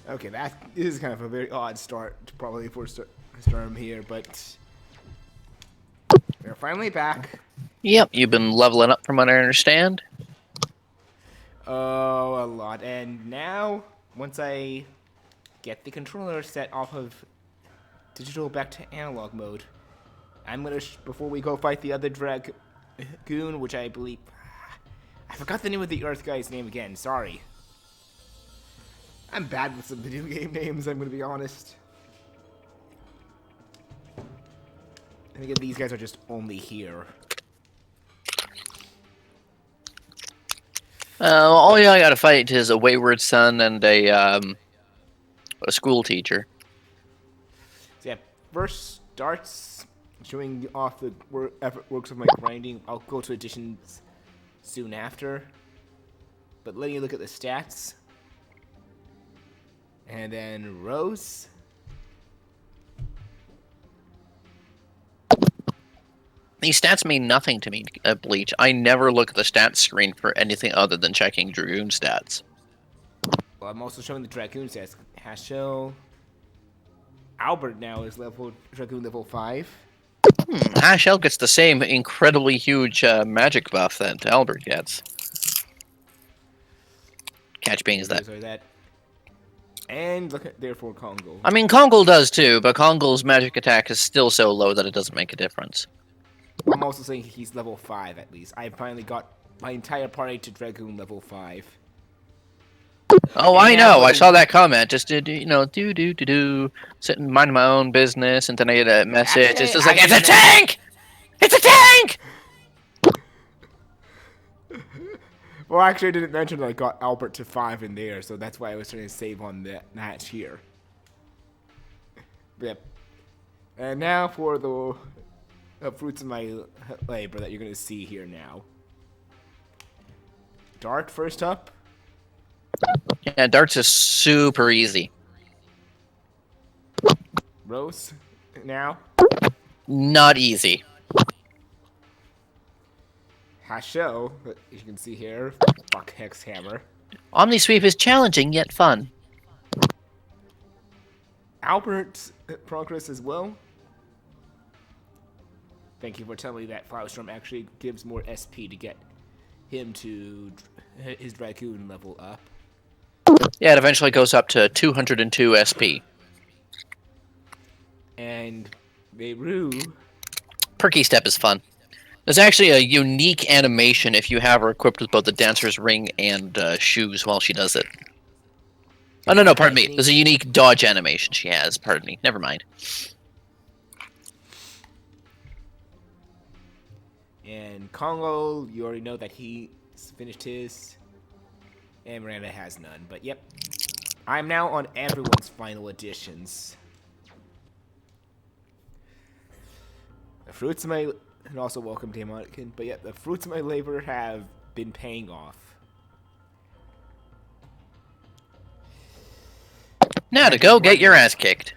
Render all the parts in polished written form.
Okay, that is kind of a very odd start, probably for Storm here, but we're finally back. Yep, you've been leveling up from what I understand. Oh, a lot. And now, once I get the controller set off of digital back to analog mode, I'm gonna, before we go fight the other Dragoon, which I believe... I forgot the name of the Earth guy's name again, sorry. I'm bad with some video game names, I'm gonna be honest. And again, these guys are just only here. All you gotta fight is a wayward son and a school teacher. So yeah, first starts showing off the works of my grinding. I'll go to additions soon after. But letting you look at the stats. And then Rose. These stats mean nothing to me, Bleach. I never look at the stats screen for anything other than checking Dragoon stats. Well, I'm also showing the Dragoon stats. Hashel. Albert now is Dragoon level 5. Hashel gets the same incredibly huge magic buff that Albert gets. Catch being is that. Sorry, that. And look at therefore Kongo. I mean, Kongol does too, but Kongol's magic attack is still so low that it doesn't make a difference. I'm also saying he's level 5 at least. I finally got my entire party to Dragoon level 5. Oh, I know. I saw that comment. Just sitting minding my own business, and then I get a message. It's just like, it's a tank! It's a tank! Well, actually, I didn't mention that I got Albert to 5 in there, so that's why I was trying to save on that match here. Yep. And now for the fruits of my labor that you're going to see here now. Dart first up. Yeah, darts is super easy. Rose now. Not easy. Hasho, as you can see here. Fuck Hex Hammer. Omni Sweep is challenging yet fun. Albert's progress as well. Thank you for telling me that Flowerstorm actually gives more SP to get him to his Dragoon level up. Yeah, it eventually goes up to 202 SP. And Beirut. Perky Step is fun. There's actually a unique animation if you have her equipped with both the Dancer's Ring and shoes while she does it. Oh, no, pardon me. There's a unique dodge animation she has. Pardon me. Never mind. And Kongo, you already know that he finished his. And Miranda has none. But yep. I'm now on everyone's final additions. The fruits of my... And also welcome to Monica. But yep, the fruits of my labor have been paying off. Now to go get your ass kicked.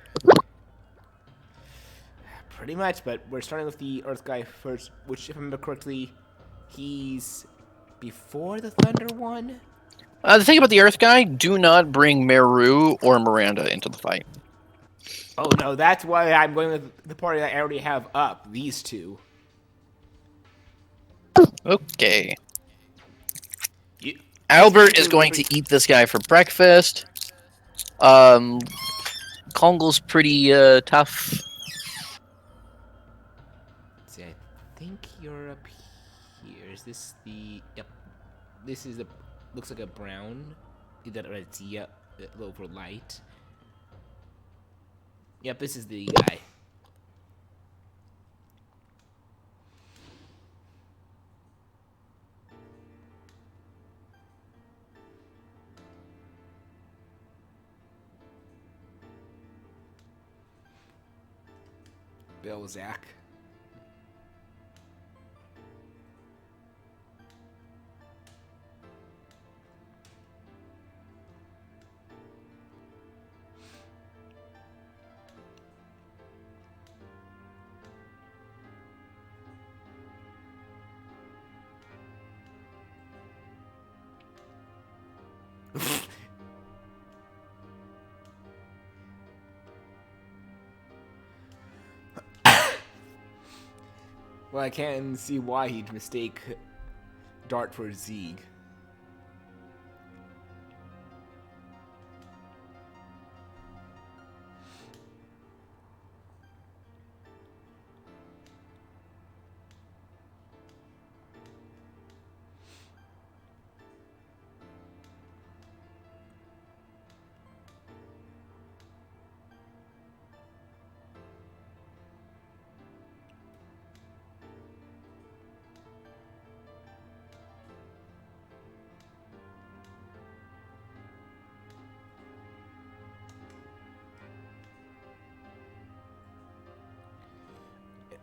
Pretty much, but we're starting with the Earth guy first, which, if I remember correctly, he's before the Thunder one? The thing about the Earth guy, do not bring Meru or Miranda into the fight. Oh no, that's why I'm going with the party that I already have up, these two. Okay. Albert is going to eat this guy for breakfast. Kongol's pretty tough. See, I think you're up here. Is this the... Yep. This is the... Looks like a brown. Either a Zia over light. Yep, this is the guy. Belzac. Well, I can't see why he'd mistake Dart for Zeeg.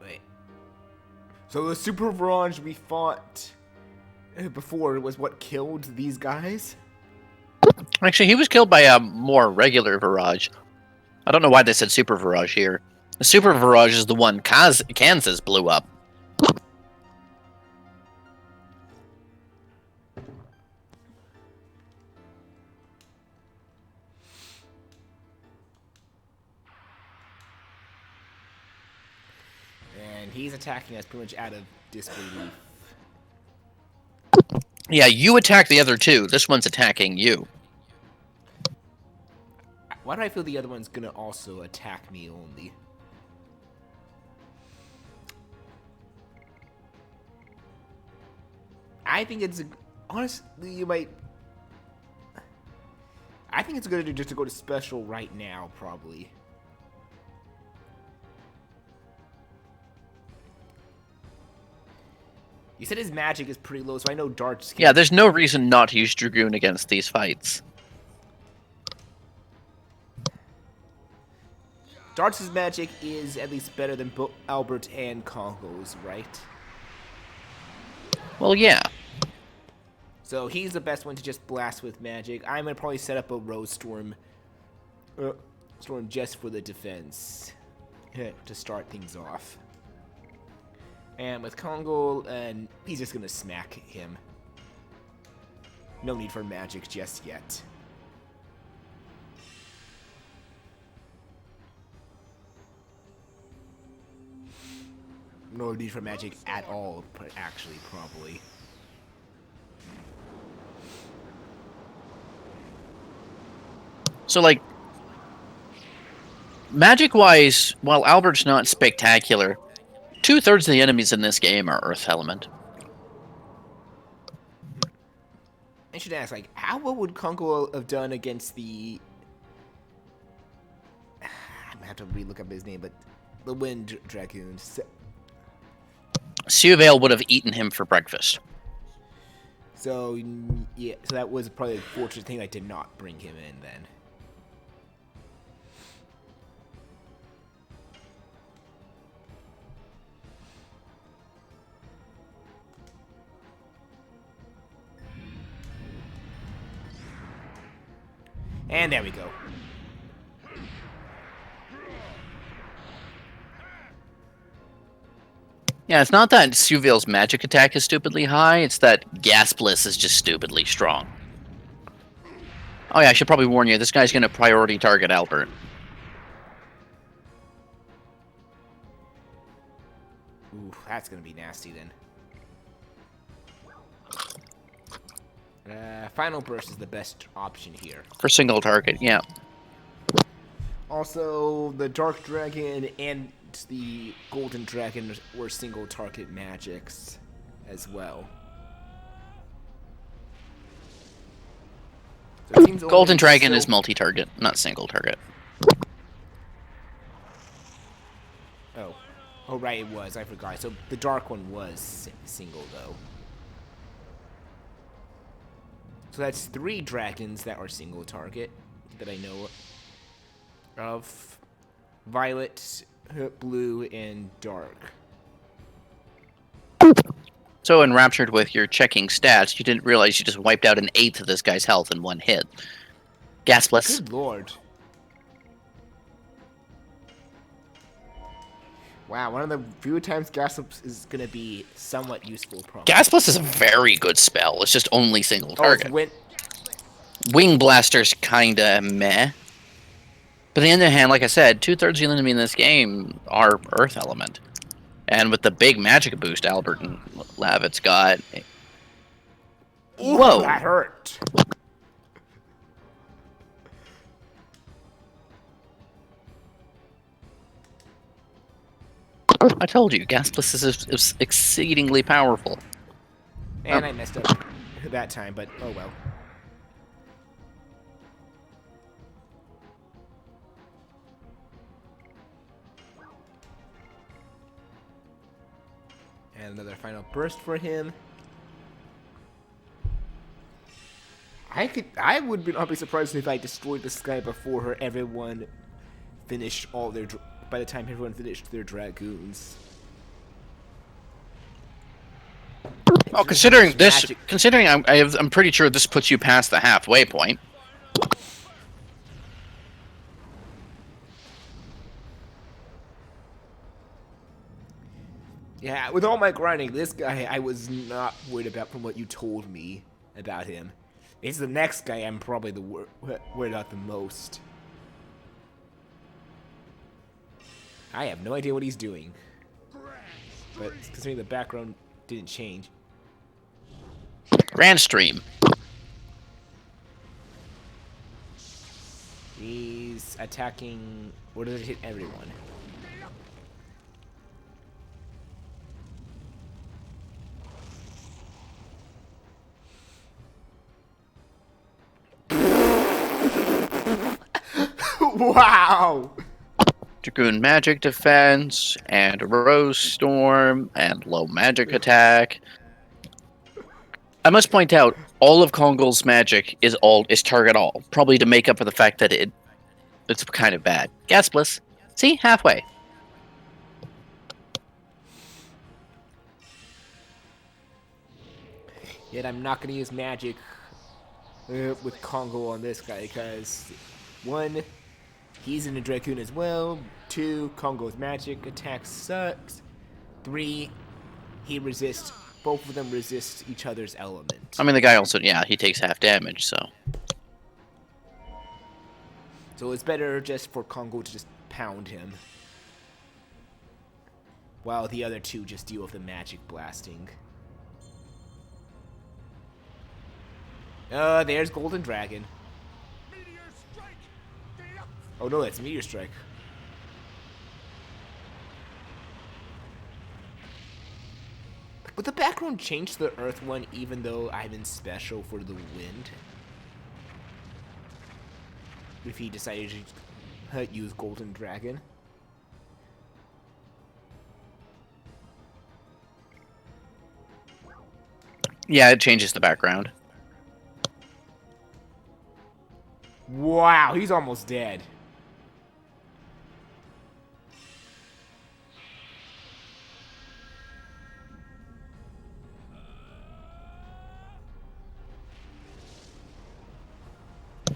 Wait. So the Super Virage we fought before was what killed these guys? Actually, he was killed by a more regular Virage. I don't know why they said Super Virage here. The Super Virage is the one Kansas blew up. And he's attacking us pretty much out of disbelief. Yeah, you attack the other two. This one's attacking you. Why do I feel the other one's gonna also attack me only? I think it's honestly you might. I think it's a good idea just to go to special right now, probably. You said his magic is pretty low, so I know Dart's. Yeah, there's no reason not to use Dragoon against these fights. Dart's magic is at least better than Albert and Congo's, right? Well, yeah. So he's the best one to just blast with magic. I'm gonna probably set up a Rose Storm, storm just for the defense to start things off. And with Congo, and he's just gonna smack him. No need for magic just yet. No need for magic at all, but actually, probably. So, like, magic-wise, while Albert's not spectacular, 2/3 of the enemies in this game are Earth Element. I should ask, like, how well would Congo have done against the... I'm gonna have to re-look up his name, but the Wind Dragoon. Suvale would have eaten him for breakfast. So, yeah, so that was probably a fortunate thing I did not bring him in then. And there we go. Yeah, it's not that Suvale's magic attack is stupidly high, it's that Gaspless is just stupidly strong. Oh yeah, I should probably warn you, this guy's gonna priority target Albert. Ooh, that's gonna be nasty then. Final Burst is the best option here. For single target, yeah. Also, the Dark Dragon and the Golden Dragon were single target magics as well. So it seems Golden Dragon is multi-target, not single target. Oh. Oh, right, it was. I forgot. So the Dark one was single, though. So that's 3 dragons that are single target that I know of. Violet, blue, and dark. So enraptured with your checking stats, you didn't realize you just wiped out 1/8 of this guy's health in one hit. Gaspless. Good lord. Wow, one of the few times Gaspless is going to be somewhat useful, probably. Gaspless is a very good spell. It's just only single target. Oh, Wing Blaster's kinda meh. But on the other hand, like I said, 2/3 of the enemy in this game are Earth Element. And with the big magic boost Albert and Lavitt's got. Ooh, Whoa! that hurt. I told you, Gasplis is exceedingly powerful. And I messed up that time, but oh well. And another final burst for him. I would not be surprised if I destroyed this guy before everyone finished all their. By the time everyone finished their dragoons. Oh, considering I'm pretty sure this puts you past the halfway point. Yeah, with all my grinding, this guy I was not worried about from what you told me about him. It's the next guy I'm probably worried about the most. I have no idea what he's doing. But considering the background didn't change. Grand Stream. He's attacking... Or does it hit everyone? Wow! Dragoon magic defense, and Rose Storm, and low magic attack. I must point out, all of Kongol's magic is target all, probably to make up for the fact that it's kind of bad. Gasplis, see, halfway. Yet I'm not gonna use magic with Kongo on this guy because 1, he's in a Dragoon as well. 2, Kongo's magic attack sucks. 3, he resists. Both of them resist each other's element. I mean, the guy also, yeah, he takes half damage, so. So it's better just for Kongo to just pound him. While the other 2 just deal with the magic blasting. There's Golden Dragon. Oh no, that's Meteor Strike. Would the background change the Earth one even though I'm in special for the wind? If he decided to use Golden Dragon? Yeah, it changes the background. Wow, he's almost dead.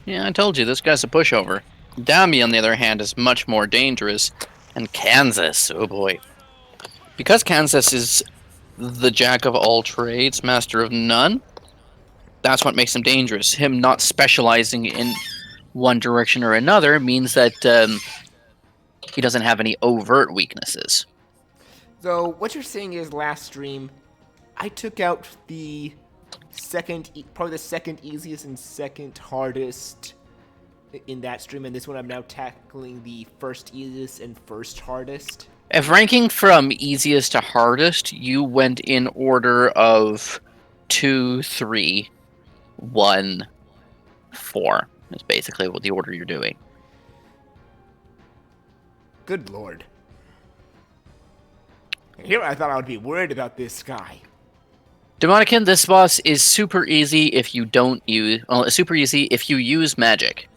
Yeah, I told you, this guy's a pushover. Dami, on the other hand, is much more dangerous. And Kansas, oh boy. Because Kansas is the jack of all trades, master of none, that's what makes him dangerous. Him not specializing in one direction or another means that he doesn't have any overt weaknesses. So, what you're saying is last stream, I took out the probably the second easiest and second hardest in that stream, and this one I'm now tackling the first easiest and first hardest. If ranking from easiest to hardest, you went in order of 2, 3, 1, 4. That's basically what the order you're doing. Good lord. Here I thought I would be worried about this guy. Demonican, this boss is super easy if you don't use... Well, it's super easy if you use magic.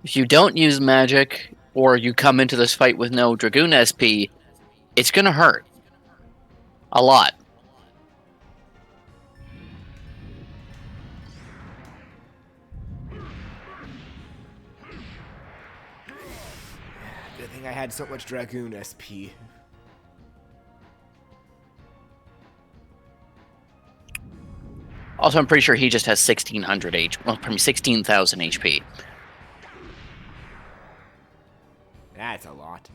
If you don't use magic, or you come into this fight with no Dragoon SP, it's gonna hurt. A lot. Good thing I had so much Dragoon SP. Also, I'm pretty sure he just has 1,600 HP. Well, probably 16,000 HP. That's a lot.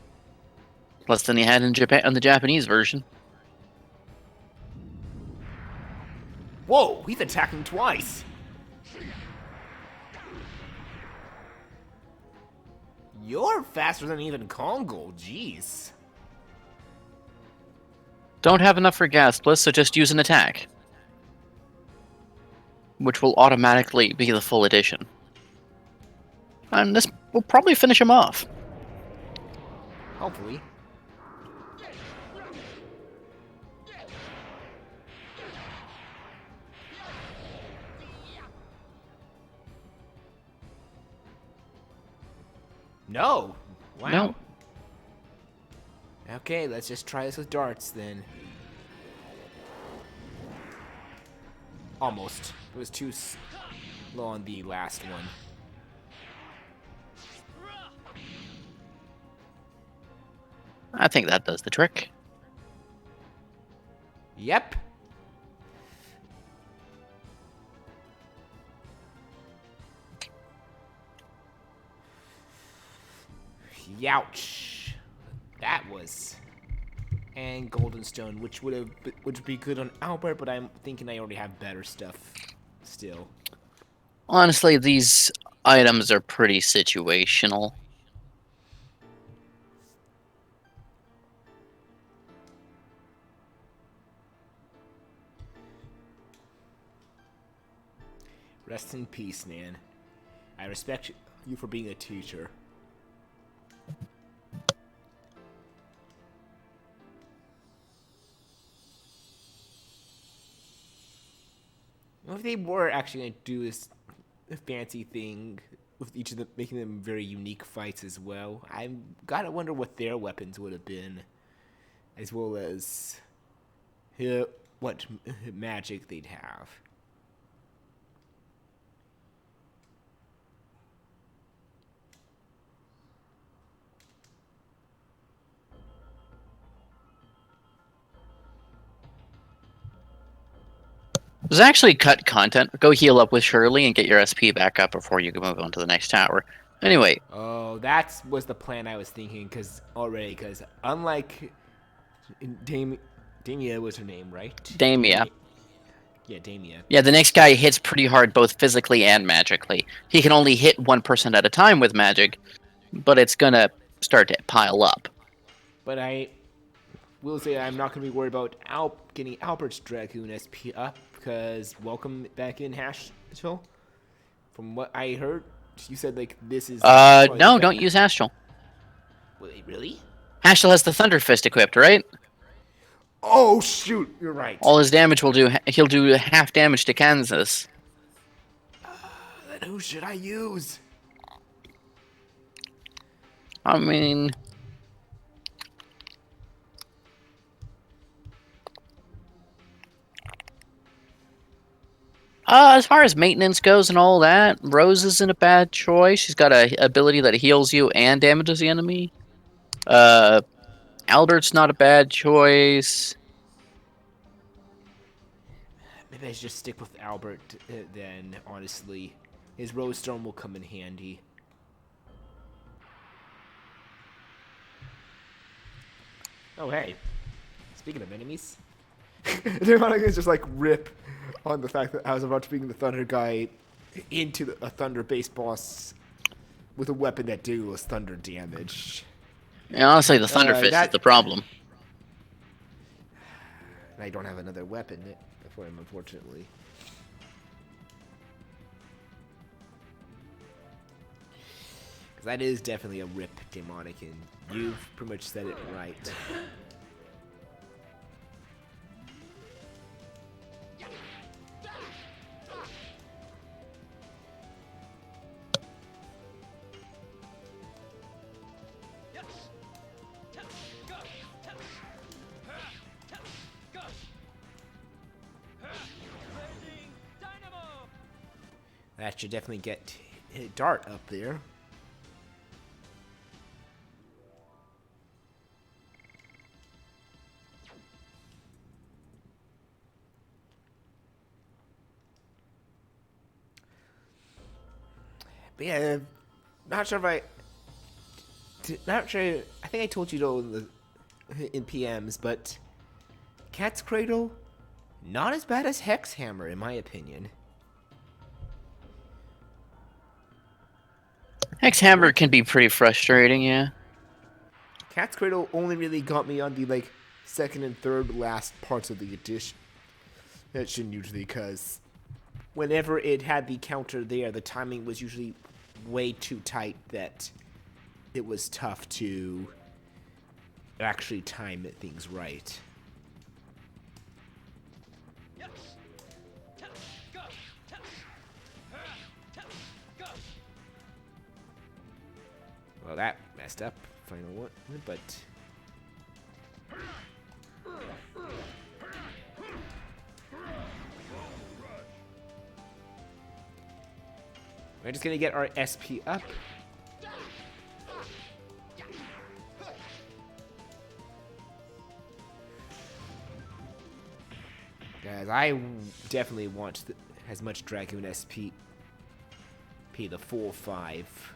Less than you had in Japan on the Japanese version. Whoa, he's attacking twice. You're faster than even Congo, jeez. Don't have enough for gas bliss, so just use an attack. Which will automatically be the full edition. And this will probably finish him off. Hopefully. No. Wow. No. Okay, let's just try this with darts then. Almost. It was too slow on the last one. I think that does the trick. Yep. Youch. That was. And Golden Stone, which would be good on Albert, but I'm thinking I already have better stuff still. Honestly, these items are pretty situational. Rest in peace, man. I respect you for being a teacher. What if they were actually going to do this fancy thing with each of them, making them very unique fights as well? I gotta wonder what their weapons would have been, as well as what magic they'd have. There's actually cut content. Go heal up with Shirley and get your SP back up before you can move on to the next tower. Anyway. Oh, that was the plan I was thinking, because unlike Damia was her name, right? Damia. Yeah, Damia. Yeah, the next guy hits pretty hard both physically and magically. He can only hit one person at a time with magic, but it's gonna start to pile up. But I will say I'm not going to be worried about getting Albert's Dragoon SP up, because welcome back in Hashville. From what I heard, you said like this is. No, don't use Astral. Wait, really? Astral has the Thunder Fist equipped, right? Oh shoot, you're right. All his damage he'll do half damage to Kansas. Then who should I use? I mean, as far as maintenance goes and all that, Rose isn't a bad choice. She's got a ability that heals you and damages the enemy. Albert's not a bad choice. Maybe I should just stick with Albert then, honestly. His Rose Stone will come in handy. Oh, hey. Speaking of enemies. They're going to just like rip on the fact that I was about to bring the Thunder guy into a Thunder-based boss with a weapon that deals thunder damage. Yeah, honestly, the Thunder Fist is the problem. I don't have another weapon for him, unfortunately. Because that is definitely a rip demonic, and you've pretty much said it right. That should definitely get Dart up there. But yeah, not sure if not sure. I think I told you though in PMs, but Cat's Cradle, not as bad as Hex Hammer, in my opinion. Hex Hammer can be pretty frustrating, yeah. Cat's Cradle only really got me on the like second and third last parts of the edition usually, because whenever it had the counter there, the timing was usually way too tight that it was tough to actually time things right. Well, that messed up. Final one, but we're just gonna get our SP up. Guys, I definitely want as much Dragoon SP, the full 5.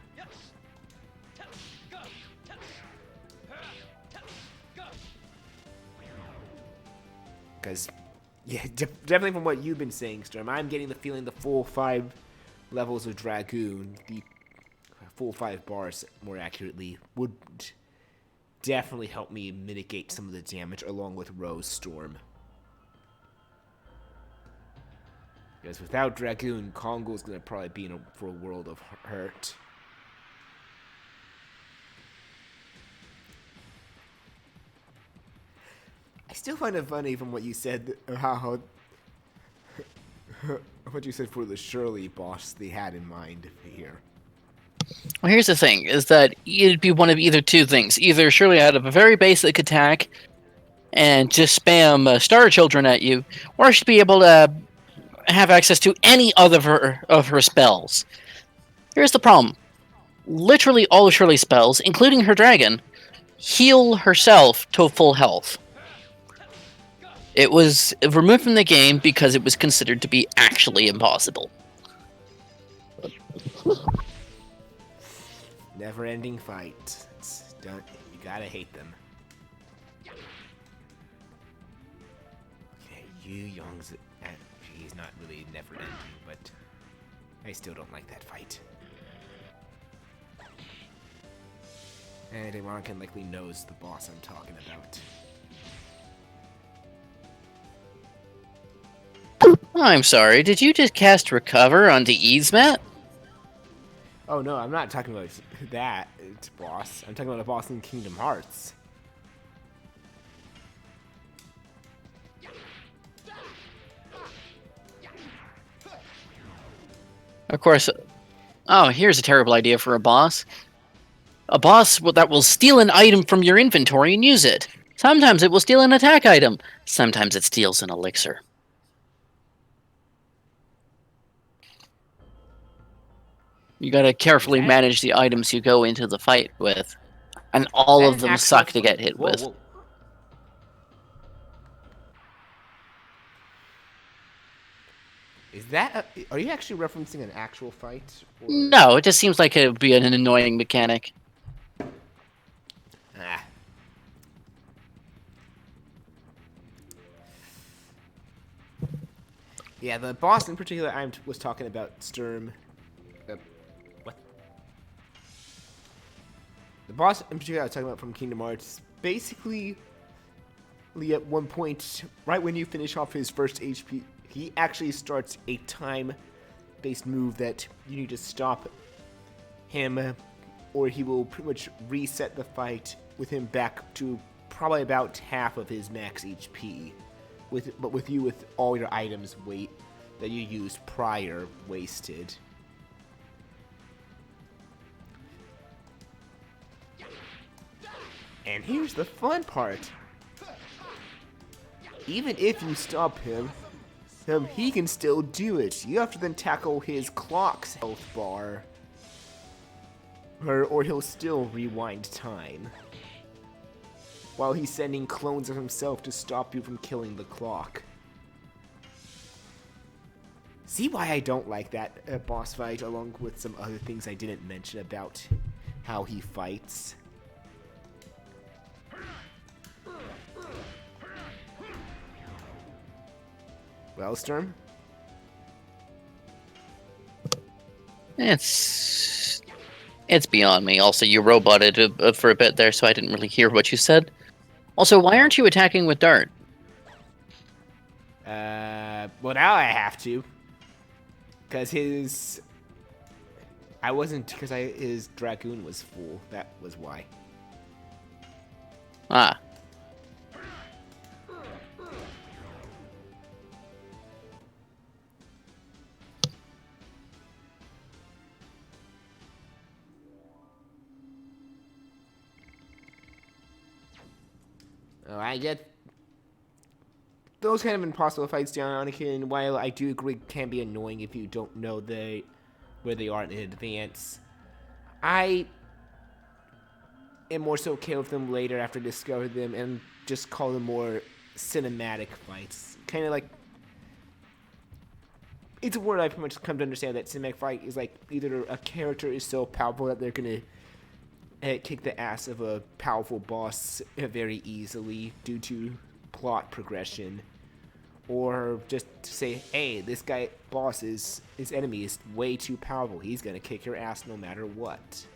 Because, yeah, definitely from what you've been saying, Sturm, I'm getting the feeling the full 5 levels of Dragoon, the full 5 bars, more accurately, would definitely help me mitigate some of the damage along with Rose Storm. Because without Dragoon, Kongo's going to probably be for a world of hurt. I still find it funny from what you said, how what you said for the Shirley boss they had in mind here. Well, here's the thing, is that it'd be one of either two things. Either Shirley had a very basic attack and just spam Star Children at you, or she'd be able to have access to any other of her spells. Here's the problem. Literally all of Shirley's spells, including her dragon, heal herself to full health. It was removed from the game because it was considered to be actually impossible. Never-ending fight. You gotta hate them. Okay, Yu Yong's he's not really never-ending, but I still don't like that fight. And Irankin likely knows the boss I'm talking about. I'm sorry, did you just cast Recover onto Easemat? Oh no, I'm not talking about that boss. I'm talking about a boss in Kingdom Hearts. Of course. Oh, here's a terrible idea for a boss. A boss that will steal an item from your inventory and use it. Sometimes it will steal an attack item. Sometimes it steals an elixir. You gotta carefully manage the items you go into the fight with. And all of them suck to get hit with. Whoa. Is that are you actually referencing an actual fight? Or? No, it just seems like it would be an annoying mechanic. Ah. Yeah, the boss in particular I was talking about, Sturm. What? The boss in particular I was talking about from Kingdom Hearts, basically, at one point, right when you finish off his first HP, he actually starts a time-based move that you need to stop him, or he will pretty much reset the fight with him back to probably about half of his max HP. But with you with all your items that you used prior wasted. And here's the fun part. Even if you stop him, he can still do it. You have to then tackle his clock's health bar. Or he'll still rewind time. While he's sending clones of himself to stop you from killing the clock. See why I don't like that boss fight, along with some other things I didn't mention about how he fights. Well, Sturm? It's beyond me. Also, you roboted for a bit there, so I didn't really hear what you said. Also, why aren't you attacking with Dart? Well, now I have to. Because his... I wasn't... Because his Dragoon was full. That was why. Ah. Oh, I get... Those kind of impossible fights down on Anakin, while I do agree can be annoying if you don't know where they are in advance. I am more so okay with them later after discovering them and just call them more cinematic fights. Kind of like... It's a word I've pretty much come to understand that cinematic fight is like either a character is so powerful that they're going to kick the ass of a powerful boss very easily due to plot progression, or just to say, hey, this guy boss is his enemy is way too powerful. He's gonna kick your ass no matter what.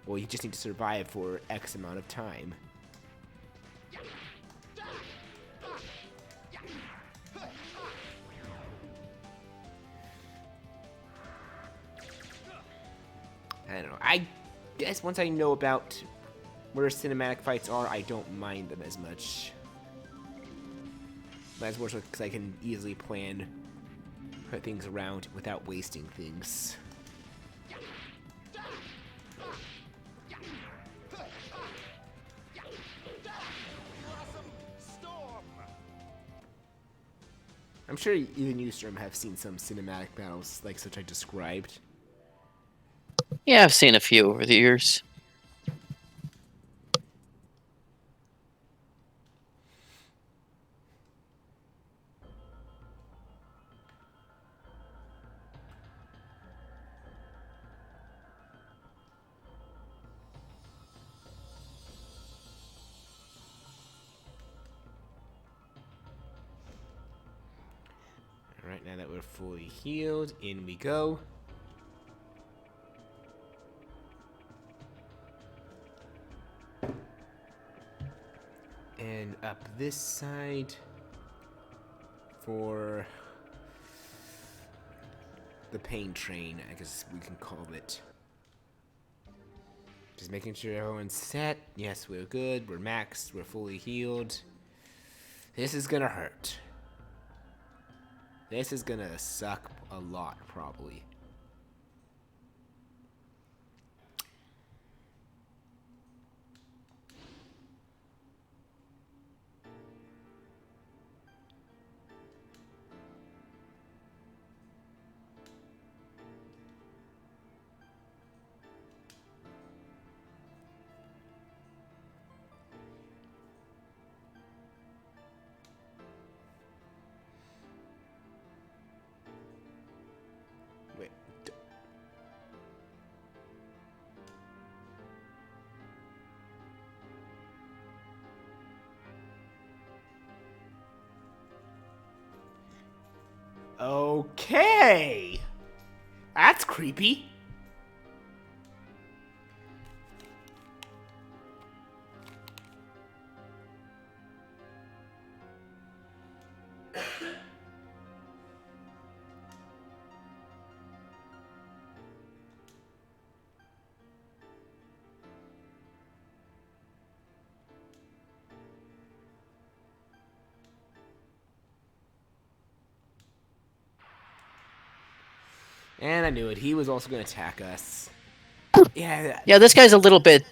Well, you just need to survive for X amount of time. I don't know. I guess once I know about where cinematic fights are, I don't mind them as much. That's more so because I can easily plan, put things around without wasting things. I'm sure even you, Sturm, have seen some cinematic battles like such I described. Yeah, I've seen a few over the years. Alright, now that we're fully healed, in we go. And up this side for the pain train, I guess we can call it. Just making sure everyone's set. Yes, we're good. We're maxed. We're fully healed. This is gonna hurt. This is gonna suck a lot, probably. Wait. Okay. That's creepy. And I knew it. He was also going to attack us. Yeah. Yeah, this guy's a little bit,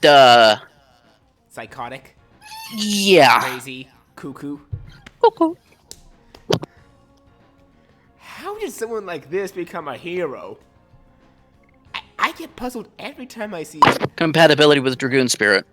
Psychotic. yeah. Crazy. Cuckoo. Cuckoo. How did someone like this become a hero? I get puzzled every time I see it. Compatibility with Dragoon Spirit.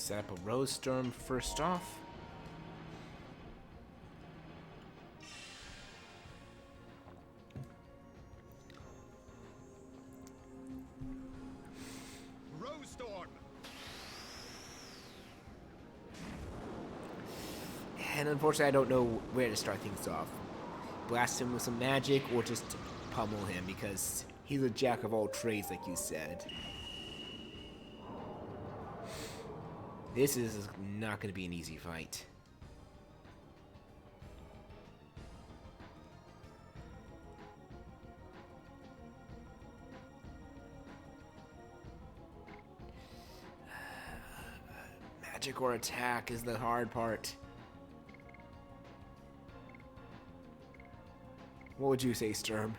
set up a Rose Storm first off. Rose Storm. And unfortunately, I don't know where to start things off. Blast him with some magic or just pummel him because he's a jack of all trades, like you said. This is not going to be an easy fight. Magic or attack is the hard part. What would you say, Sturm?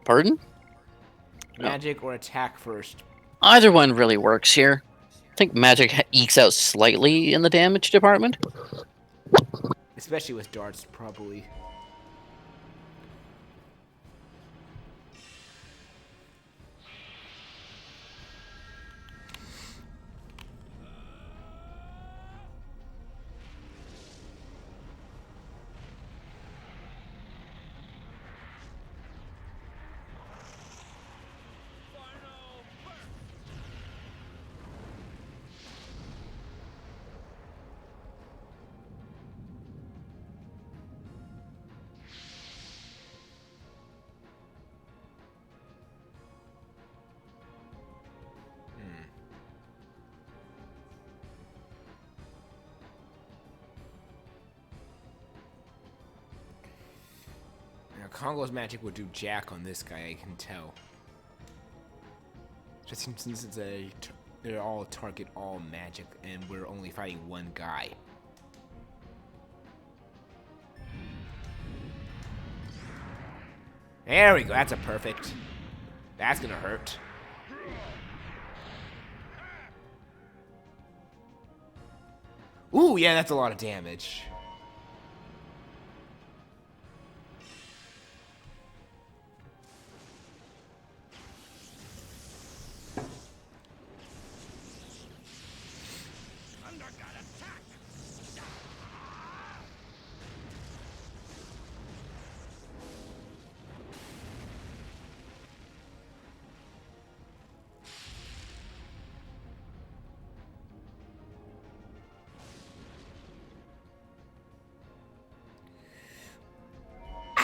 Pardon? Magic or attack first? Either one really works here. I think magic ekes out slightly in the damage department. Especially with darts, probably. Now, Congo's magic would do jack on this guy, I can tell. Just since it's they're all target all magic, and we're only fighting one guy. There we go. That's a perfect. That's gonna hurt. Ooh, yeah, that's a lot of damage.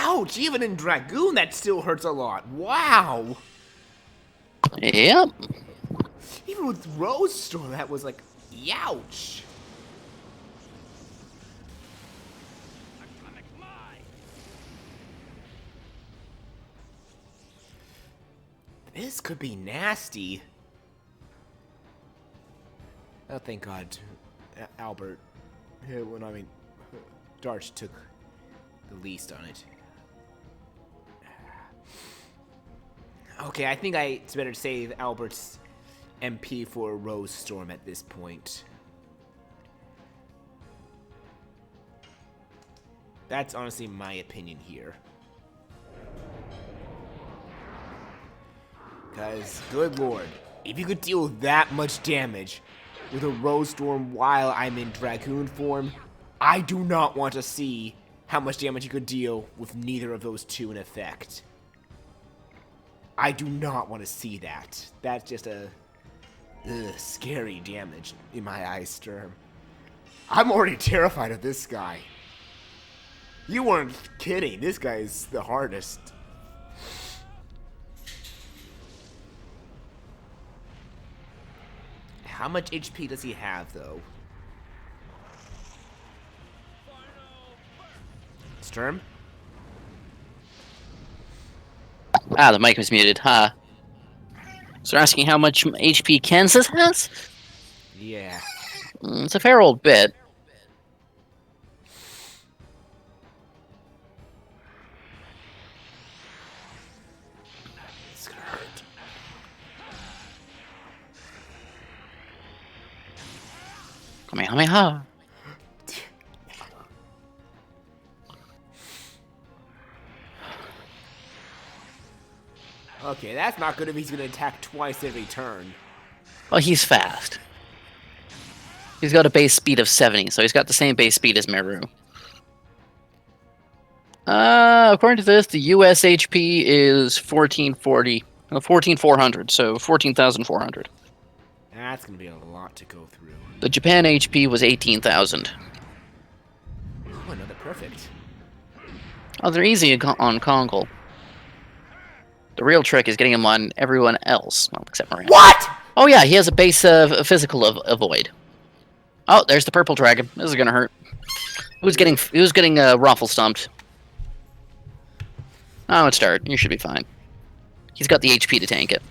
Ouch, even in Dragoon that still hurts a lot. Wow. Yep. Even with Rose Storm that was like, youch. This could be nasty. Oh, thank God. Albert. Well, I mean, Darch took the least on it. Okay, I think it's better to save Albert's MP for Rose Storm at this point. That's honestly my opinion here. Because, good lord, if you could deal that much damage with a Rose Storm while I'm in Dragoon form, I do not want to see how much damage you could deal with neither of those two in effect. I do not want to see that. That's just a scary damage in my eyes, Sturm. I'm already terrified of this guy. You weren't kidding. This guy is the hardest. How much HP does he have, though? Sturm? Ah, the mic was muted, huh? So they're asking how much HP Kansas has? Yeah. It's a fair old bit. It's gonna hurt. Kamehameha. Okay, that's not good if he's gonna attack twice every turn. Well, he's fast. He's got a base speed of 70, so he's got the same base speed as Meru. According to this, the US HP is 1440, 14,400, so 14,400. That's gonna be a lot to go through. The Japan HP was 18,000. Oh, another perfect. Oh, they're easy on Kongol. The real trick is getting him on everyone else, well, except Miranda. What? Oh yeah, he has a base of physical avoid. Oh, there's the purple dragon. This is gonna hurt. Who's getting raffle stomped? Oh, it's Dart. You should be fine. He's got the HP to tank it.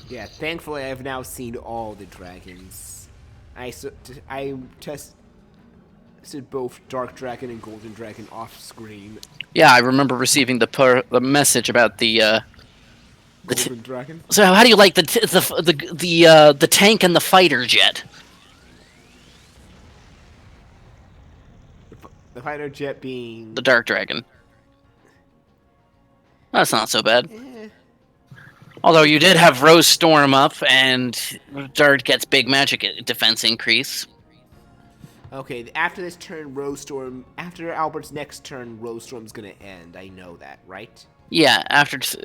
Yeah, thankfully I've now seen all the dragons. I tested both Dark Dragon and Golden Dragon off screen. Yeah, I remember receiving the message about the Golden Dragon. So how do you like the tank and the fighter jet? The fighter jet being The Dark Dragon. That's not so bad. Although you did have Rose Storm up, and Dart gets big magic defense increase. Okay, after this turn, Rose Storm. After Albert's next turn, Rose Storm's gonna end. I know that, right? Yeah,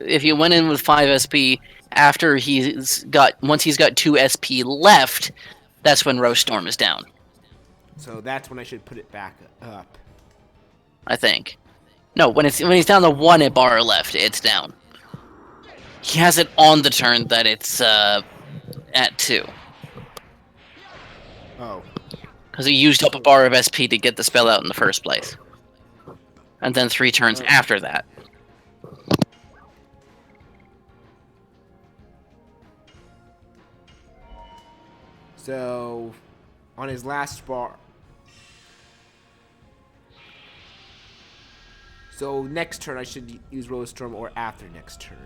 if you went in with 5 SP, after once he's got 2 SP left, that's when Rose Storm is down. So that's when I should put it back up. I think. No, when he's down to 1 bar left, it's down. He has it on the turn that it's at 2. Oh. Because he used up a bar of SP to get the spell out in the first place. And then 3 turns after that. So, on his last bar. So next turn I should use Rose Storm, or after next turn.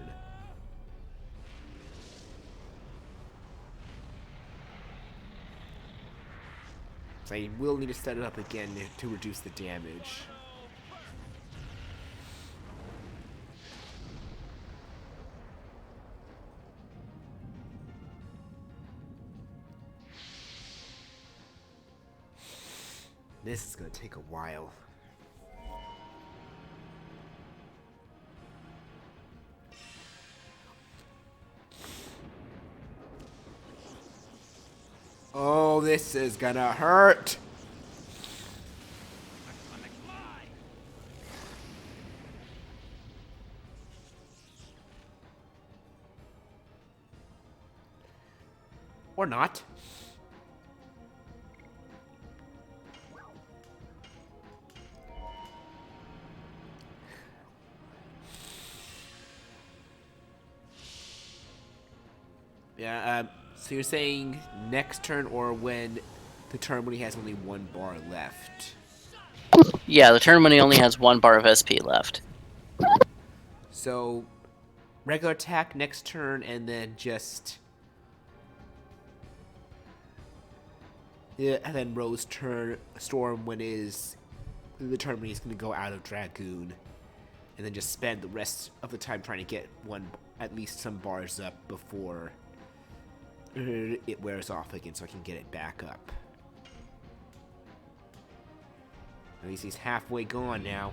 So I will need to set it up again to reduce the damage. This is gonna take a while. Oh, this is gonna hurt. Or not. Yeah, so you're saying next turn, or when the turn when he has only 1 bar left? Yeah, the turn when he only has 1 bar of SP left. So, regular attack next turn, and then just... Yeah, and then Rose Storm when is the turn when he's going to go out of Dragoon. And then just spend the rest of the time trying to get at least some bars up before it wears off again, so I can get it back up. At least he's halfway gone now.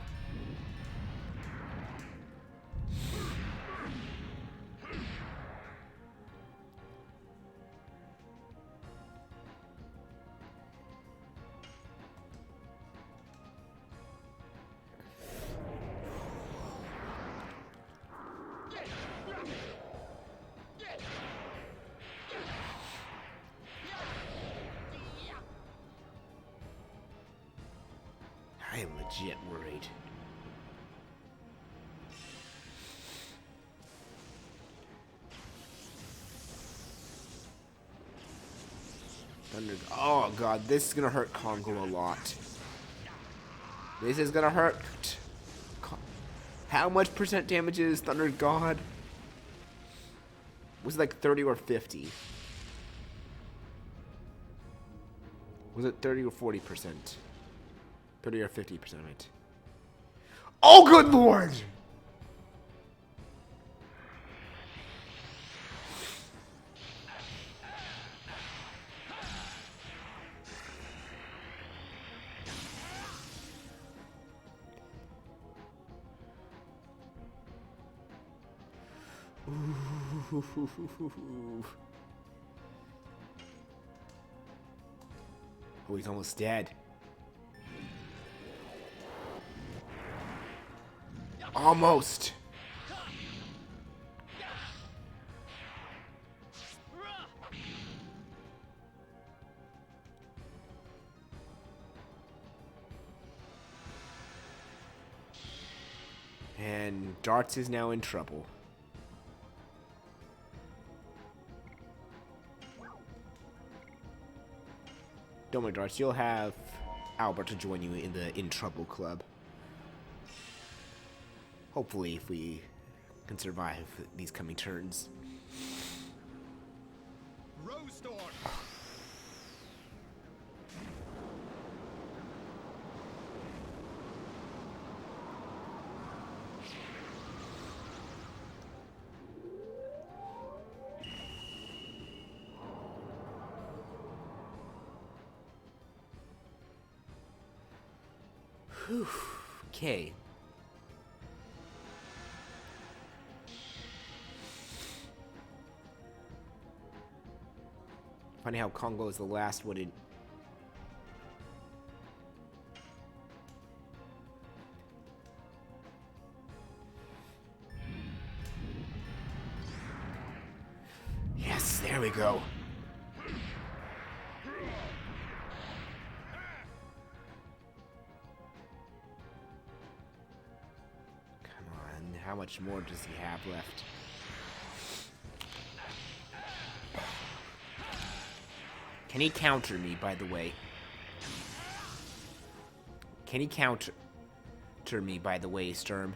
I am legit worried. Oh god, this is gonna hurt Congo a lot. This is gonna hurt. How much percent damage is Thunder God? Was it like 30 or 50? Was it 30 or 40%? 30 or 50%, right? Oh, good lord! Ooh. Oh, he's almost dead. Almost. And Darts is now in trouble. Don't worry, Darts. You'll have Albert to join you in the In Trouble Club. Hopefully, if we can survive these coming turns. Whew. Okay. Funny how Congo is the last one in. Yes, there we go. Come on, how much more does he have left? Can he counter me, by the way? Can he counter me, by the way, Sturm?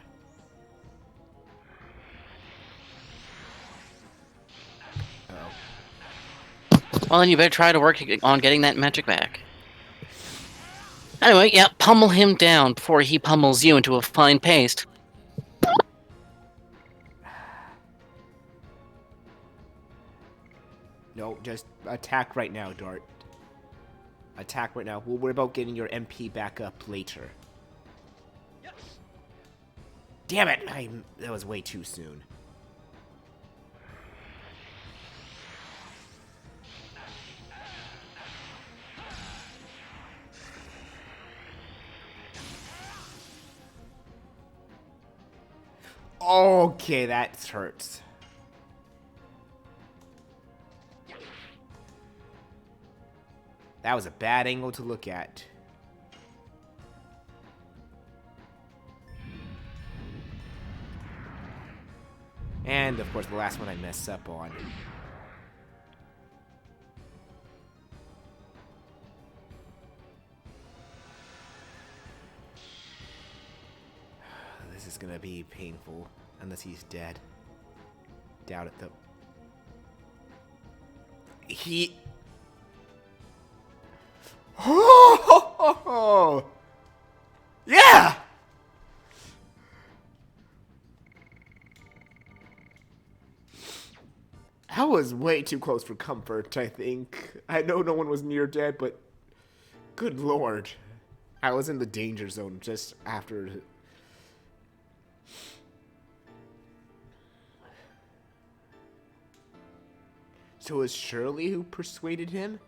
Uh-oh. Well, then you better try to work on getting that magic back. Anyway, yeah, pummel him down before he pummels you into a fine paste. No, just attack right now, Dart. Attack right now. We'll worry about getting your MP back up later. Yes. Damn it! That was way too soon. Okay, that hurts. That was a bad angle to look at. And, of course, the last one I messed up on. This is gonna be painful, unless he's dead. Doubt it, though. Oh! Yeah! That was way too close for comfort, I think. I know no one was near dead, but good lord. I was in the danger zone just after. So it was Shirley who persuaded him?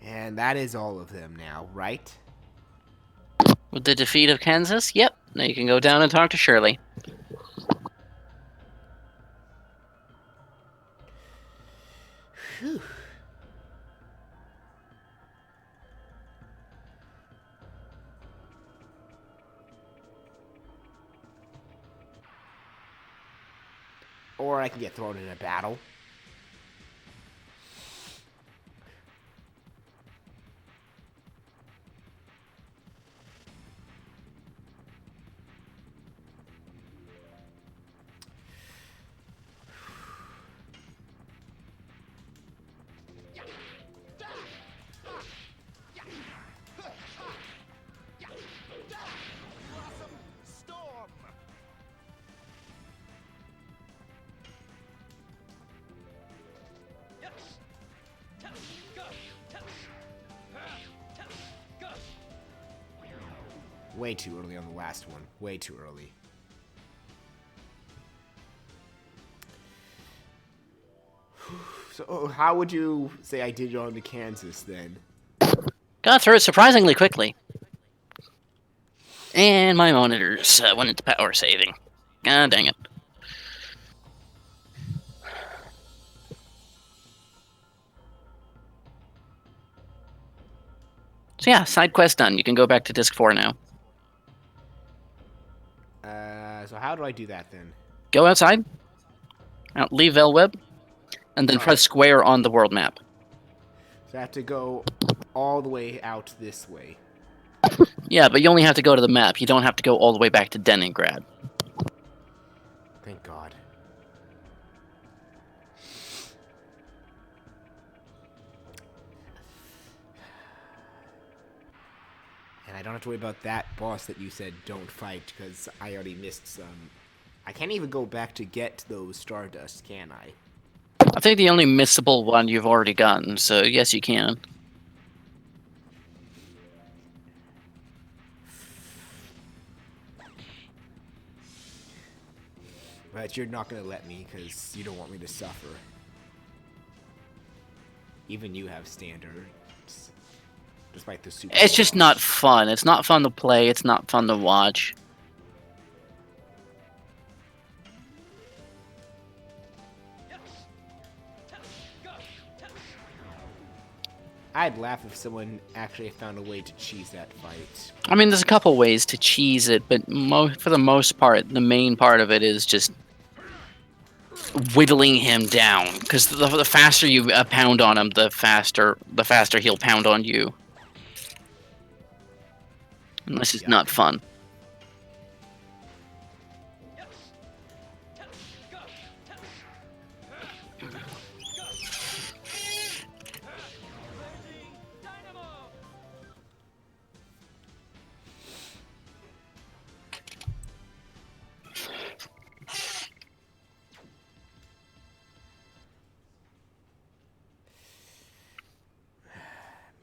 And that is all of them now, right? With the defeat of Kansas? Yep. Now you can go down and talk to Shirley. Whew. Or I can get thrown in a battle. Way too early on the last one. Way too early. So, how would you say I did on the Kansas then? Got through it surprisingly quickly. And my monitors went into power saving. God dang it. So yeah, side quest done. You can go back to disc 4 now. So how do I do that then? Go outside. Leave Velweb. And then press square on the world map. So I have to go all the way out this way. Yeah, but you only have to go to the map. You don't have to go all the way back to Leningrad. Thank God. And I don't have to worry about that boss that you said don't fight, because I already missed some. I can't even go back to get those Stardust, can I? I think the only missable one you've already gotten, so yes, you can. But you're not going to let me, because you don't want me to suffer. Even you have standards. Despite the super. It's just not fun. It's not fun to play. It's not fun to watch. I'd laugh if someone actually found a way to cheese that fight. I mean, there's a couple ways to cheese it, but for the most part, the main part of it is just whittling him down. Because the faster you pound on him, the faster he'll pound on you. And this is not fun.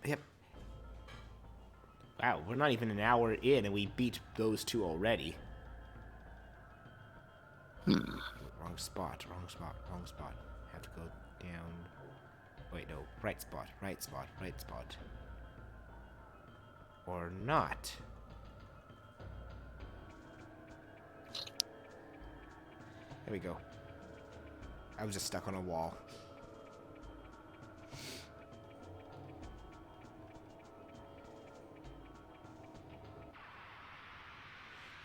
Yep. Wow, we're not even an hour in and we beat those two already. Wrong spot, wrong spot, wrong spot. Have to go down. Wait, no. Right spot, right spot, right spot. Or not. There we go. I was just stuck on a wall.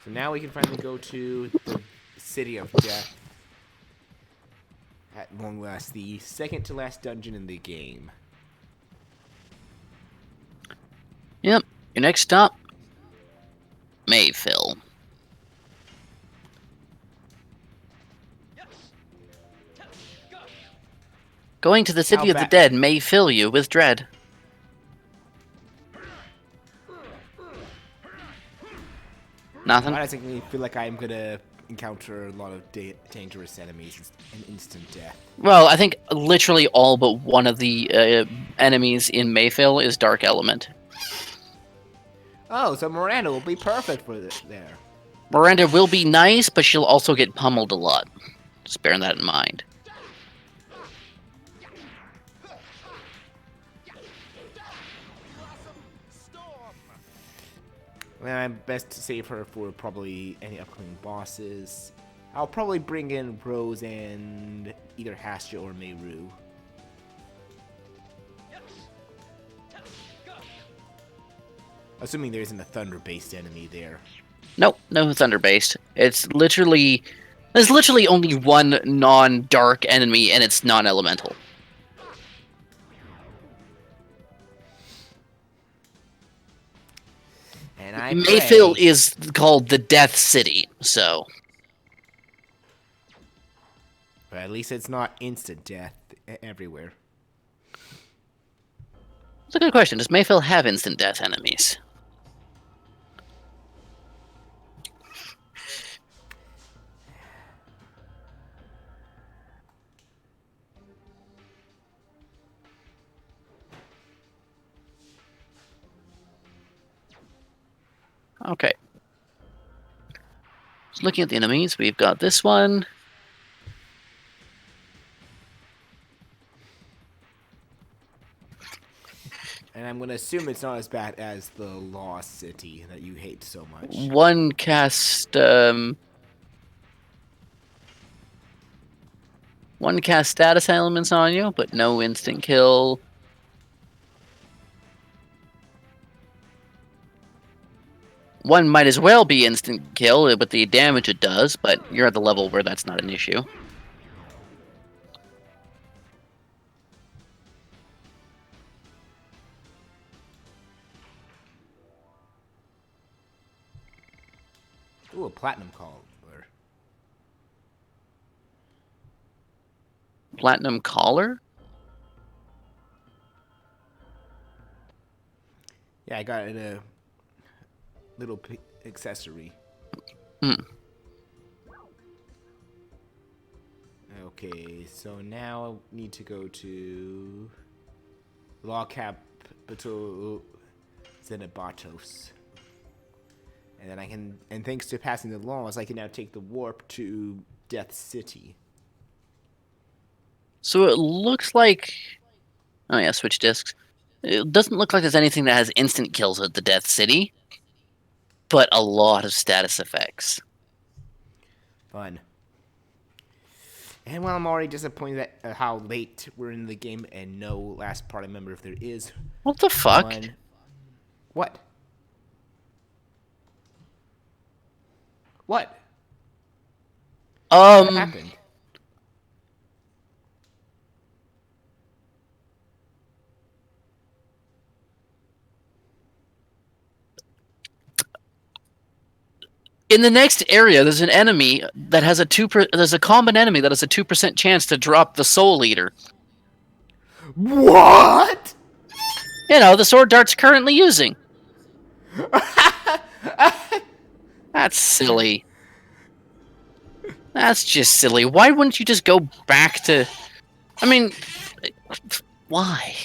So now we can finally go to the City of Death. At long last, the second to last dungeon in the game. Yep. Your next stop, Mayfield. Going to the City of the Dead may fill you with dread. Nothing? Why does it make me feel like I'm gonna encounter a lot of dangerous enemies and instant death? Well, I think literally all but one of the enemies in Mayfield is Dark Element. Oh, so Miranda will be perfect for this there. Miranda will be nice, but she'll also get pummeled a lot. Just bearing that in mind. Well, I'm best to save her for probably any upcoming bosses. I'll probably bring in Rose and either Hastya or Meiru. Assuming there isn't a thunder-based enemy there. Nope, no thunder based. There's literally only one non-dark enemy, and it's non-elemental. And I Mayfield pray... is called the Death City, so But at least it's not instant death everywhere. it's a good question. Does Mayfield have instant death enemies? Okay. So looking at the enemies, we've got this one. And I'm going to assume it's not as bad as the Lost City that you hate so much. One cast status elements on you, but no instant kill. One might as well be instant kill with the damage it does, but you're at the level where that's not an issue. Ooh, a platinum collar. Platinum collar? Yeah, I got it a little accessory. Hmm. Okay, so now I need to go to Law Capital Xenobatos. And then I can, and thanks to passing the laws, I can now take the warp to Death City. So it looks like... Oh yeah, switch discs. It doesn't look like there's anything that has instant kills at the Death City, but a lot of status effects. Fun. And while I'm already disappointed at how late we're in the game and no last party member if there is. What the fuck? One. What? What? What happened? In the next area, there's an enemy that has a there's a common enemy that has a 2% chance to drop the Soul Eater. What? You know, the sword Dart's currently using. That's silly. That's just silly. Why wouldn't you just go back to... I mean, why?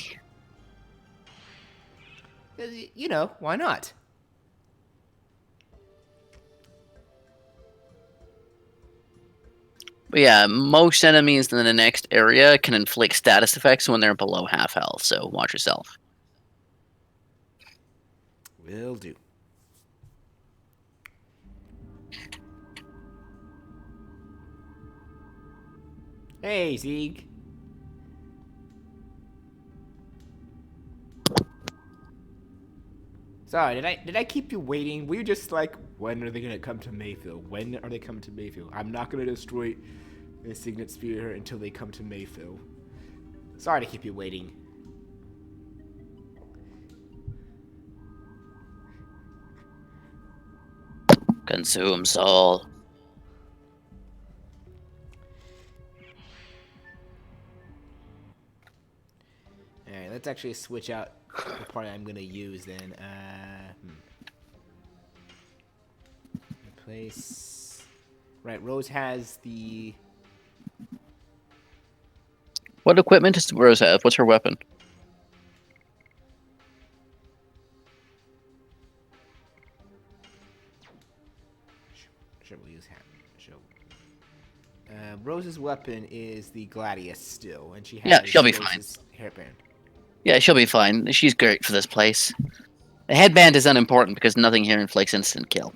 You know, why not? But yeah, most enemies in the next area can inflict status effects when they're below half health, so watch yourself. Will do. Hey, Zeke. Sorry, did I keep you waiting? Were you just like, when are they gonna come to Mayfield? When are they coming to Mayfield? I'm not gonna destroy the Signet Sphere until they come to Mayfield. Sorry to keep you waiting. Consume soul. Alright, let's actually switch out the part I'm gonna use then. Replace. Right, Rose has the. What equipment does Rose have? What's her weapon? Sure, we'll use hand. Sure. Rose's weapon is the Gladius still, and she has Yeah, she'll be Rose's hairband. Yeah, she'll be fine. She's great for this place. The headband is unimportant because nothing here inflicts instant kill.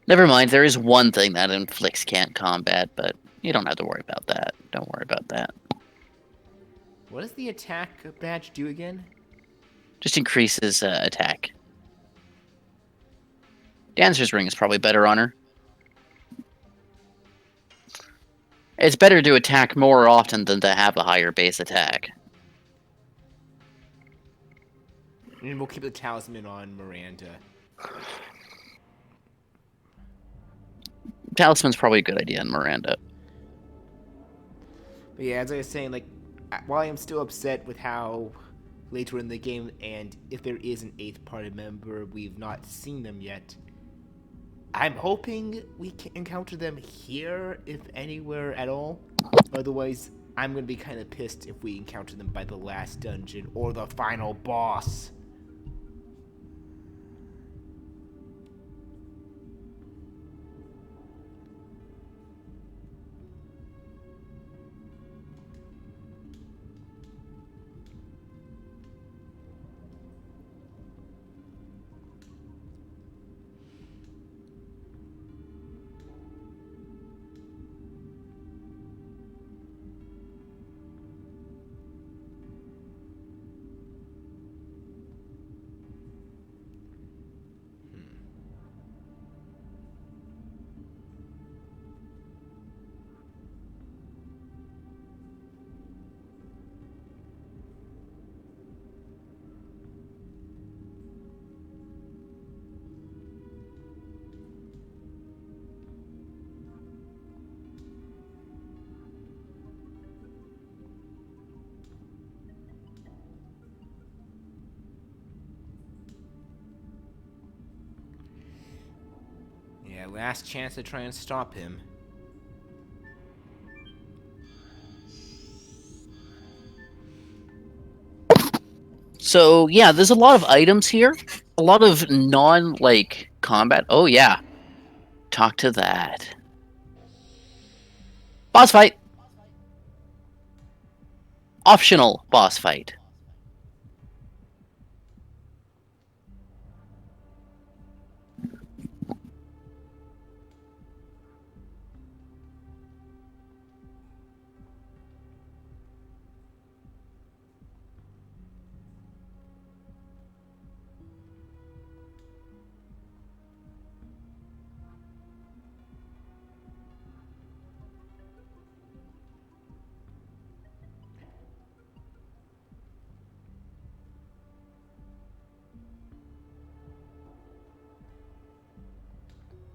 Never mind, there is one thing that inflicts can't combat, but you don't have to worry about that. Don't worry about that. What does the attack badge do again? Just increases attack. Dancer's Ring is probably better on her. It's better to attack more often than to have a higher base attack. And we'll keep the talisman on Miranda. Talisman's probably a good idea on Miranda. But yeah, as I was saying, like, while I am still upset with how later in the game, and if there is an 8th party member, we've not seen them yet, I'm hoping we can encounter them here, if anywhere at all. Otherwise, I'm going to be kind of pissed if we encounter them by the last dungeon or the final boss. Yeah, last chance to try and stop him. So, yeah, there's a lot of items here. A lot of non, combat. Oh, yeah. Talk to that. Boss fight. Optional boss fight.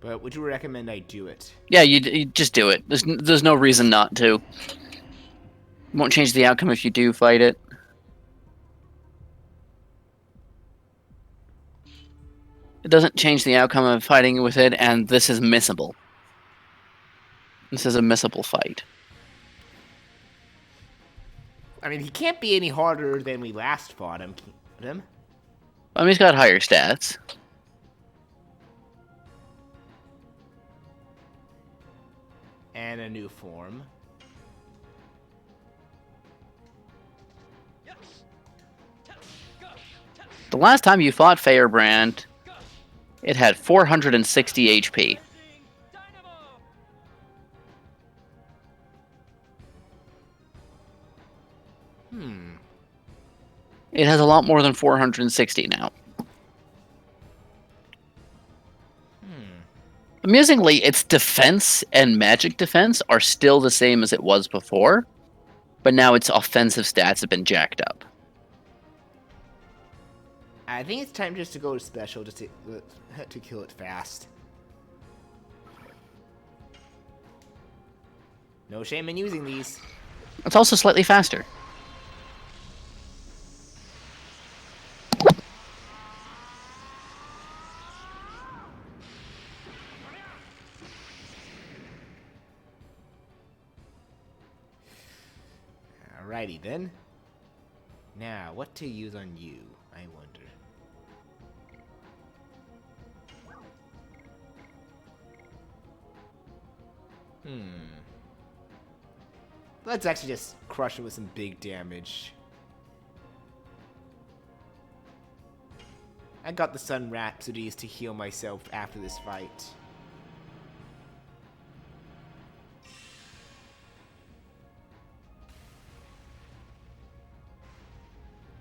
But would you recommend I do it? Yeah, you just do it. There's no reason not to. Won't change the outcome if you do fight it. It doesn't change the outcome of fighting with it, and this is missable. This is a missable fight. I mean, he can't be any harder than we last fought him. I mean, he's got higher stats. And a new form. The last time you fought Firebrand, it had 460 HP. It has a lot more than 460 now. Amusingly, its defense and magic defense are still the same as it was before, but now its offensive stats have been jacked up. I think it's time just to go to special just to kill it fast. No shame in using these. It's also slightly faster. Alrighty then. Now, what to use on you, I wonder. Let's actually just crush him with some big damage. I got the Sun Rhapsodies to heal myself after this fight.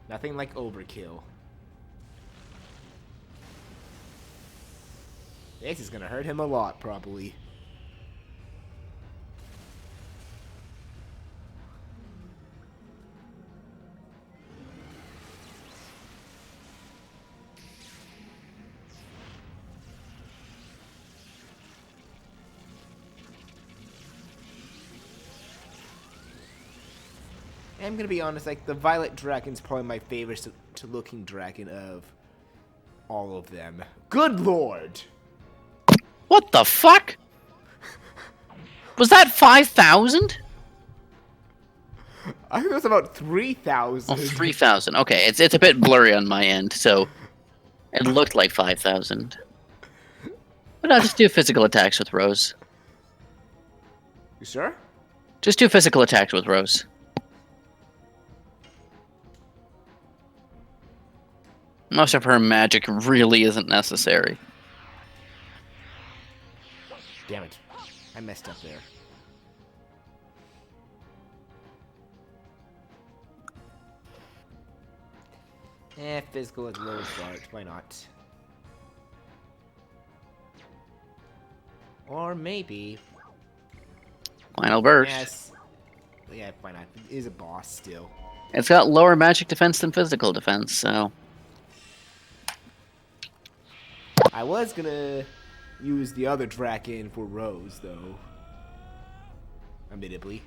Nothing like overkill. This is gonna hurt him a lot, probably. I'm gonna be honest, like, the Violet Dragon's probably my favorite to looking dragon of all of them. Good lord! What the fuck? Was that 5,000? I think it was about 3,000. Oh, 3,000. Okay, it's a bit blurry on my end, so it looked like 5,000. But I'll just do physical attacks with Rose. You sure? Just do physical attacks with Rose. Most of her magic really isn't necessary. Damn it. I messed up there. Physical at low start. Why not? Or maybe... Final burst. Yes. Yeah, why not? It is a boss still. It's got lower magic defense than physical defense, so... I was gonna use the other Dragon for Rose, though. Admittedly.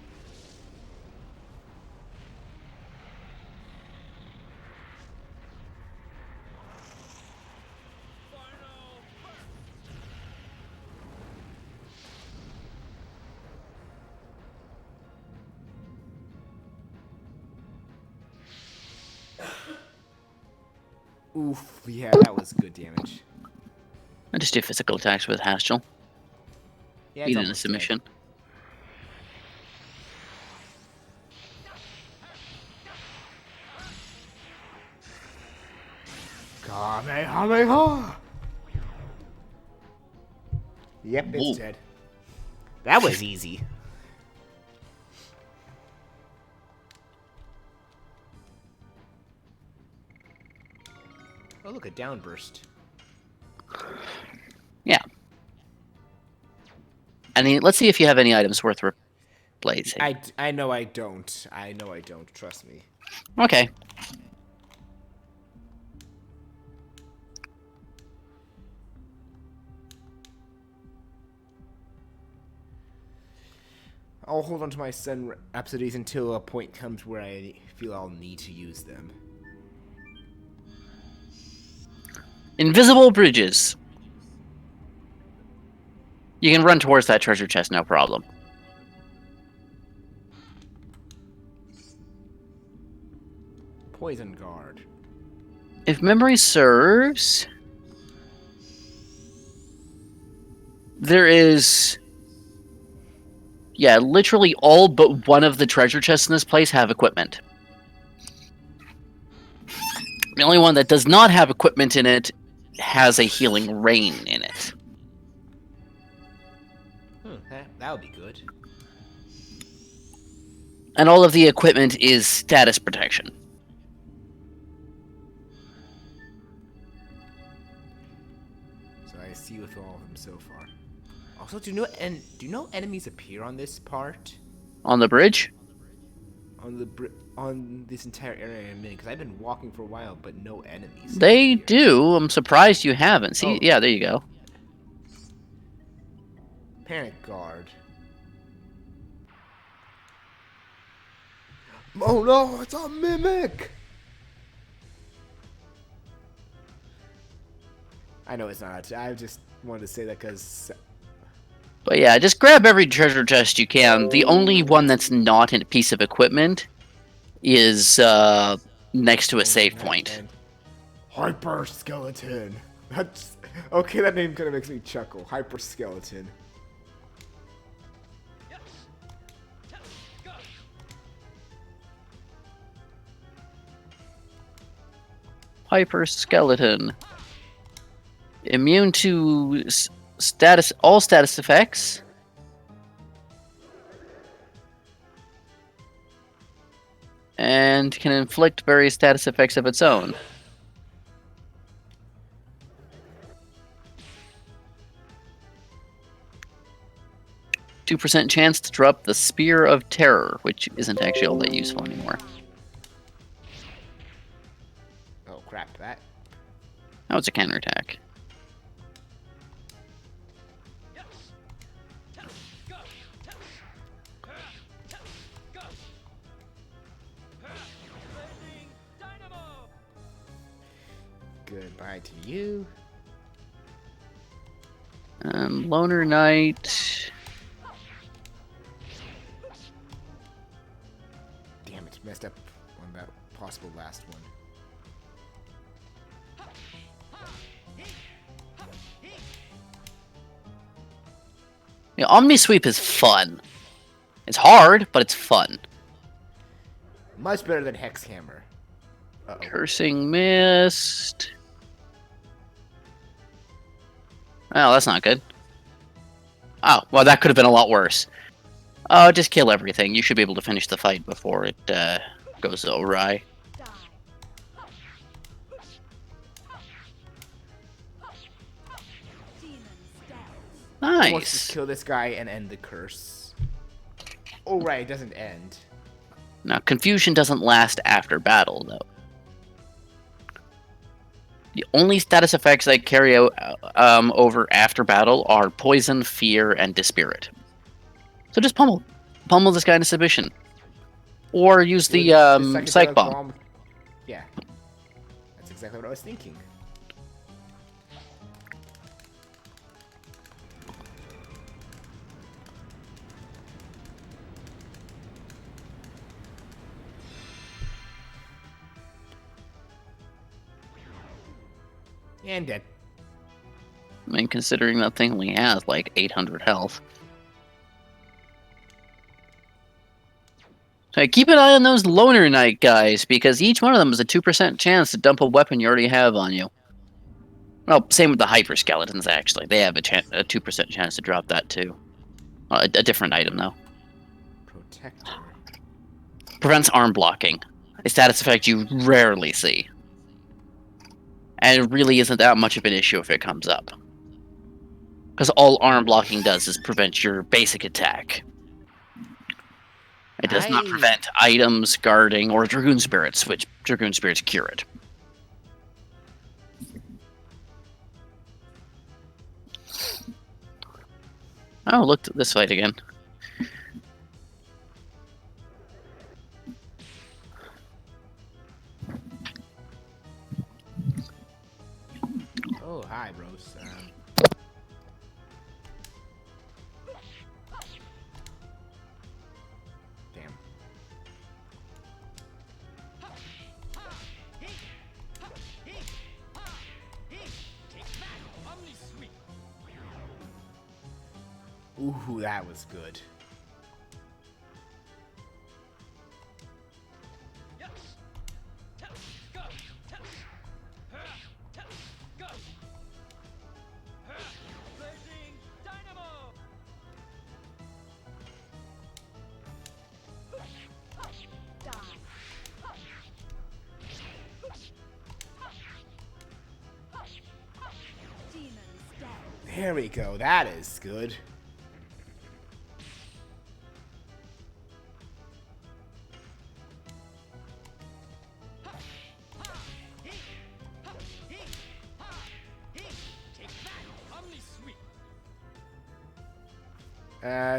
Oof, yeah, that was good damage. I just do physical attacks with Haschel. Yeah, Beat in a submission. Kamehameha! Yep, it's Ooh. dead. That was easy. Oh, look, a downburst. Yeah. I mean, let's see if you have any items worth replacing. I know I don't. I know I don't. Trust me. Okay. I'll hold on to my Sun Rhapsodies until a point comes where I feel I'll need to use them. Invisible bridges. You can run towards that treasure chest, no problem. Poison Guard. If memory serves, there is... Yeah, literally all but one of the treasure chests in this place have equipment. The only one that does not have equipment in it has a healing rain in it. That would be good. And all of the equipment is status protection. So I see with all of them so far. Also, do you know enemies appear on this part? On the bridge? On this entire area I'm in, because I've been walking for a while, but no enemies. They do. I'm surprised you haven't. See, yeah, there you go. Panic Guard. Oh no, it's a mimic! I know it's not. I just wanted to say that because... But yeah, just grab every treasure chest you can. The only one that's not in a piece of equipment is next to a save point. Hyper Skeleton. That's okay. That name kind of makes me chuckle. Hyper Skeleton. Hyper Skeleton. Immune to all status effects. And can inflict various status effects of its own. %2 chance to drop the Spear of Terror, which isn't actually all that useful anymore. Oh crap, that. Now it's a counterattack. Goodbye to you. Loner Knight. Damn it, messed up on that possible last one. Yeah, Omni Sweep is fun. It's hard, but it's fun. Much better than Hex Hammer. Cursing Mist. Oh, that's not good. Oh, well, that could have been a lot worse. Oh, just kill everything. You should be able to finish the fight before it goes awry. Nice. Let's just kill this guy and end the curse. Oh, right, it doesn't end. Now, confusion doesn't last after battle, though. The only status effects that carry out over after battle are poison, fear, and dispirit. So just pummel this guy into submission, or use the psych bomb. Yeah, that's exactly what I was thinking. And dead. I mean, considering that thing only has like 800 health. So keep an eye on those Loner Knight guys, because each one of them is a 2% chance to dump a weapon you already have on you. Well, same with the Hyper Skeletons, actually. They have a 2% chance to drop that, too. A different item, though. Protector. Prevents arm blocking. A status effect you rarely see. And it really isn't that much of an issue if it comes up. Because all arm blocking does is prevent your basic attack. It does not prevent items, guarding, or Dragoon Spirits, which Dragoon Spirits cure it. Oh, look at this fight again. Oh, hi, Rose. Damn. Ooh, that was good. There we go, that is good.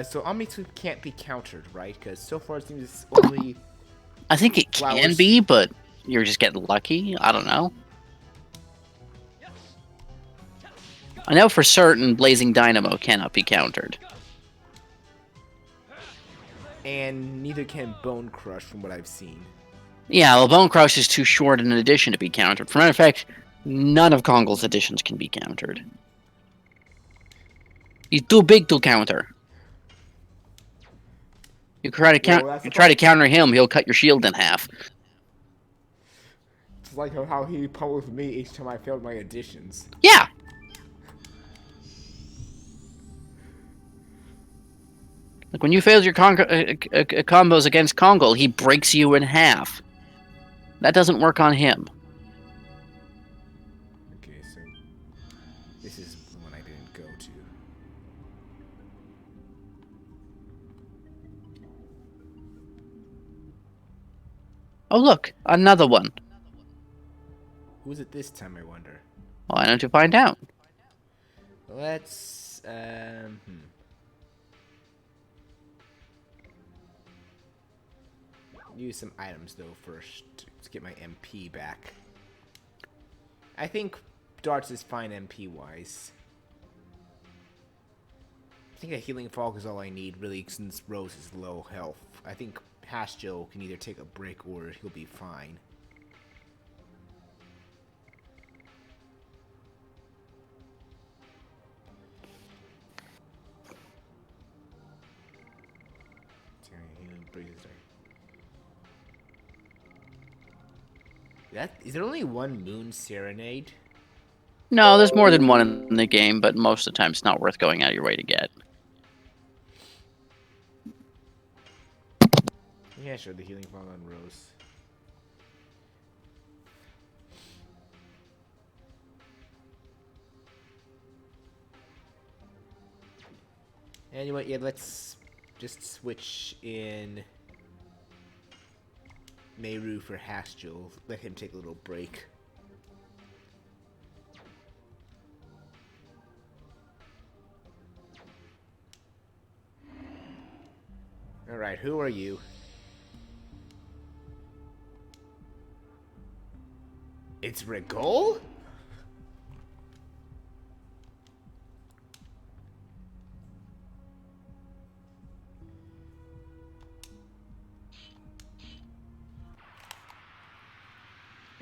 So Omni Sweep can't be countered, right? Because so far it seems only... I think it can be, but you're just getting lucky. I don't know. I know for certain Blazing Dynamo cannot be countered. And neither can Bone Crush from what I've seen. Yeah, well, Bone Crush is too short an addition to be countered. For matter of fact, none of Kongol's additions can be countered. He's too big to counter. You try to counter him, he'll cut your shield in half. It's like how he pummels me each time I failed my additions. Yeah. Like when you failed your combos against Kongol, he breaks you in half. That doesn't work on him. Okay, so this is the one I didn't go to. Oh look, another one. Who's it this time, I wonder? Why don't you find out? Let's, use some items, though, first to get my MP back. I think Darts is fine MP-wise. I think a Healing Fog is all I need, really, since Rose is low health. I think Joe can either take a break or he'll be fine. Is there only one Moon Serenade? No, there's more than one in the game, but most of the time it's not worth going out of your way to get. Yeah, sure, the Healing Fog on Rose. Anyway, yeah, let's just switch in Meru for Haschel. Let him take a little break. Alright, who are you? It's Rigol?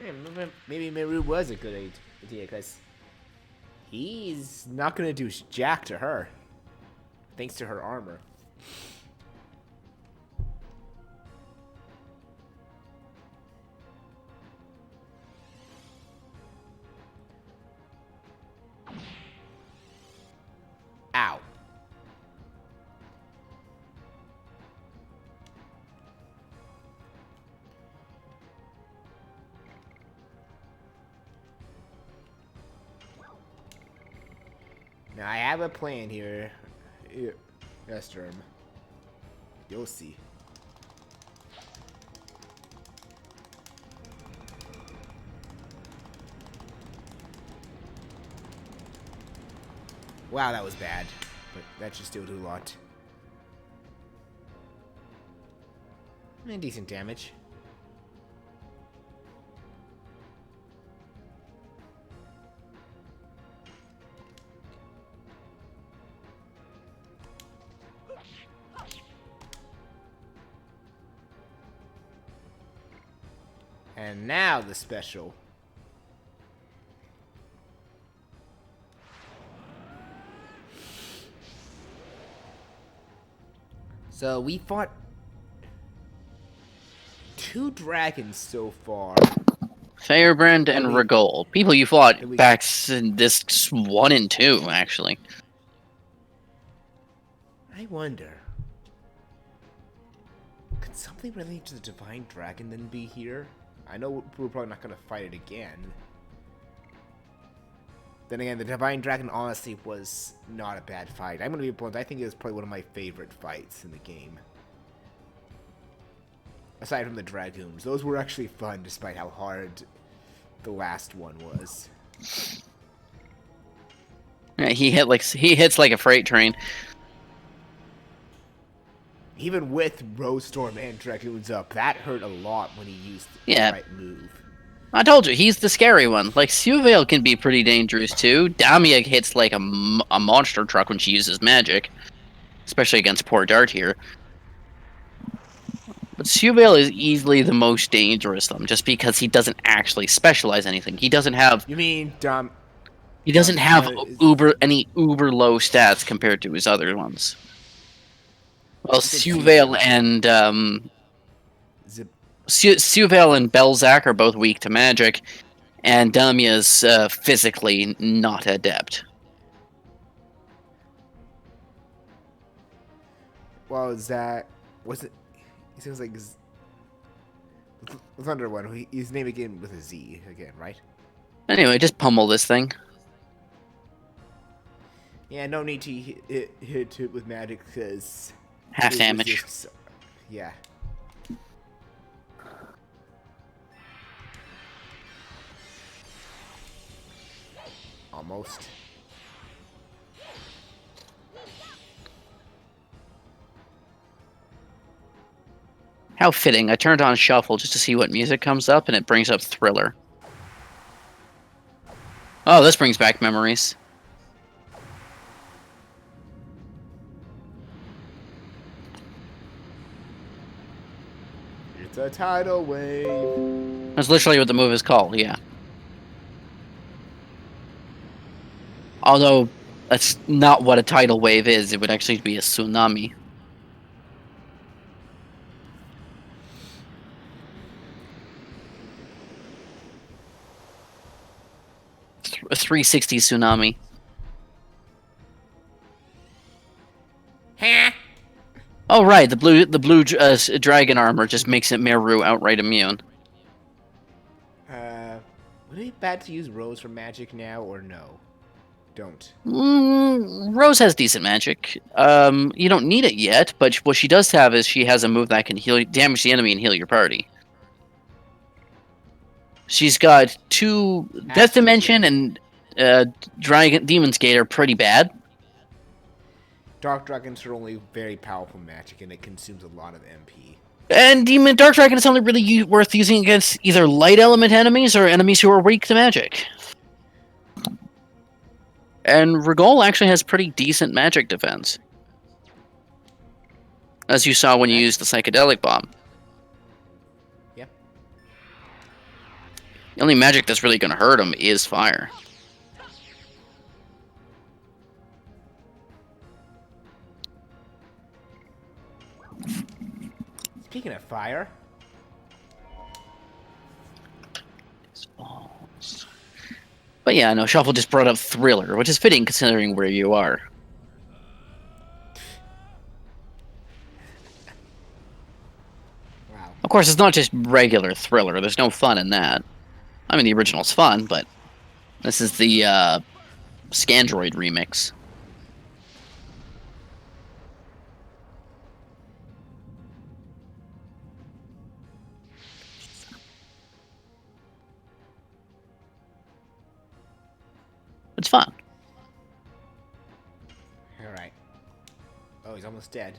Yeah, maybe Meru was a good idea, because he's not going to do jack to her, thanks to her armor. Ow. Now I have a plan here, Estherm. You'll see. Wow, that was bad, but that should still do a lot. And decent damage. And now the special. So we fought 2 dragons so far. Firebrand and Rigol. People you fought back in this 1 and 2, actually. I wonder, could something related to the Divine Dragon then be here? I know we're probably not going to fight it again. Then again, the Divine Dragon honestly was not a bad fight. I'm going to be blunt, I think it was probably one of my favorite fights in the game. Aside from the Dragoons. Those were actually fun, despite how hard the last one was. Yeah, he hits like a freight train. Even with Rose Storm and Dragoons up, that hurt a lot when he used the right move. I told you, he's the scary one. Like, Suvale can be pretty dangerous, too. Damia hits like a monster truck when she uses magic. Especially against poor Dart here. But Suvale is easily the most dangerous of them, just because he doesn't actually specialize anything. He doesn't have... You mean, He doesn't have any uber low stats compared to his other ones. Well, Suvale and Suvel and Belzak are both weak to magic, and Damia's physically not adept. Well, Zach, was it? He sounds like Thunder One. His name again with a Z again, right? Anyway, just pummel this thing. Yeah, no need to hit it with magic because Half damage. Yeah. Almost. How fitting. I turned on Shuffle just to see what music comes up, and it brings up Thriller. Oh, this brings back memories. It's a tidal wave. That's literally what the move is called, yeah. Although, that's not what a tidal wave is. It would actually be a tsunami. A 360 tsunami. Huh? Oh right, the blue dragon armor just makes it Meru outright immune. Would it be bad to use Rose for magic now or no? Don't. Rose has decent magic. You don't need it yet, but what she does have is she has a move that can damage the enemy and heal your party. She's got two Death Dimension and Demon's Gate are pretty bad. Dark Dragons are only very powerful magic, and it consumes a lot of MP. And Dark Dragon is only really worth using against either light element enemies or enemies who are weak to magic. And Regol actually has pretty decent magic defense. As you saw when you used the Psychedelic Bomb. Yep. The only magic that's really going to hurt him is fire. Speaking of fire... But yeah, no, Shuffle just brought up Thriller, which is fitting considering where you are. Wow. Of course, it's not just regular Thriller. There's no fun in that. I mean, the original's fun, but this is the Scandroid remix. It's fun. Alright. Oh, he's almost dead.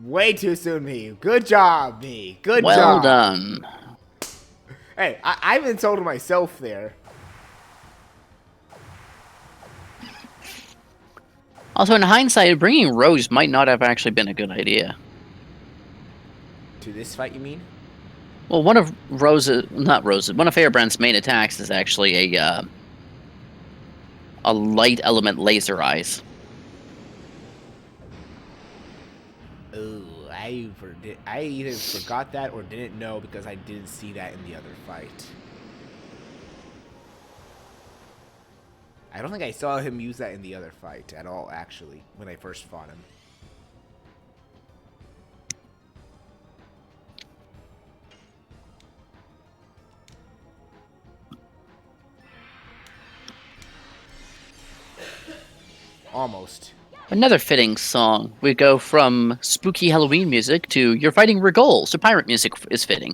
Way too soon, me. Good job, me. Good job. Well done. Hey, I've insulted myself there. Also, in hindsight, bringing Rose might not have actually been a good idea. To this fight, you mean? Well, one of Fairbrand's main attacks is actually a light element laser eyes. Oh, I either forgot that or didn't know because I didn't see that in the other fight. I don't think I saw him use that in the other fight at all, actually, when I first fought him. Almost. Another fitting song. We go from spooky Halloween music to You're Fighting Regol, so pirate music is fitting.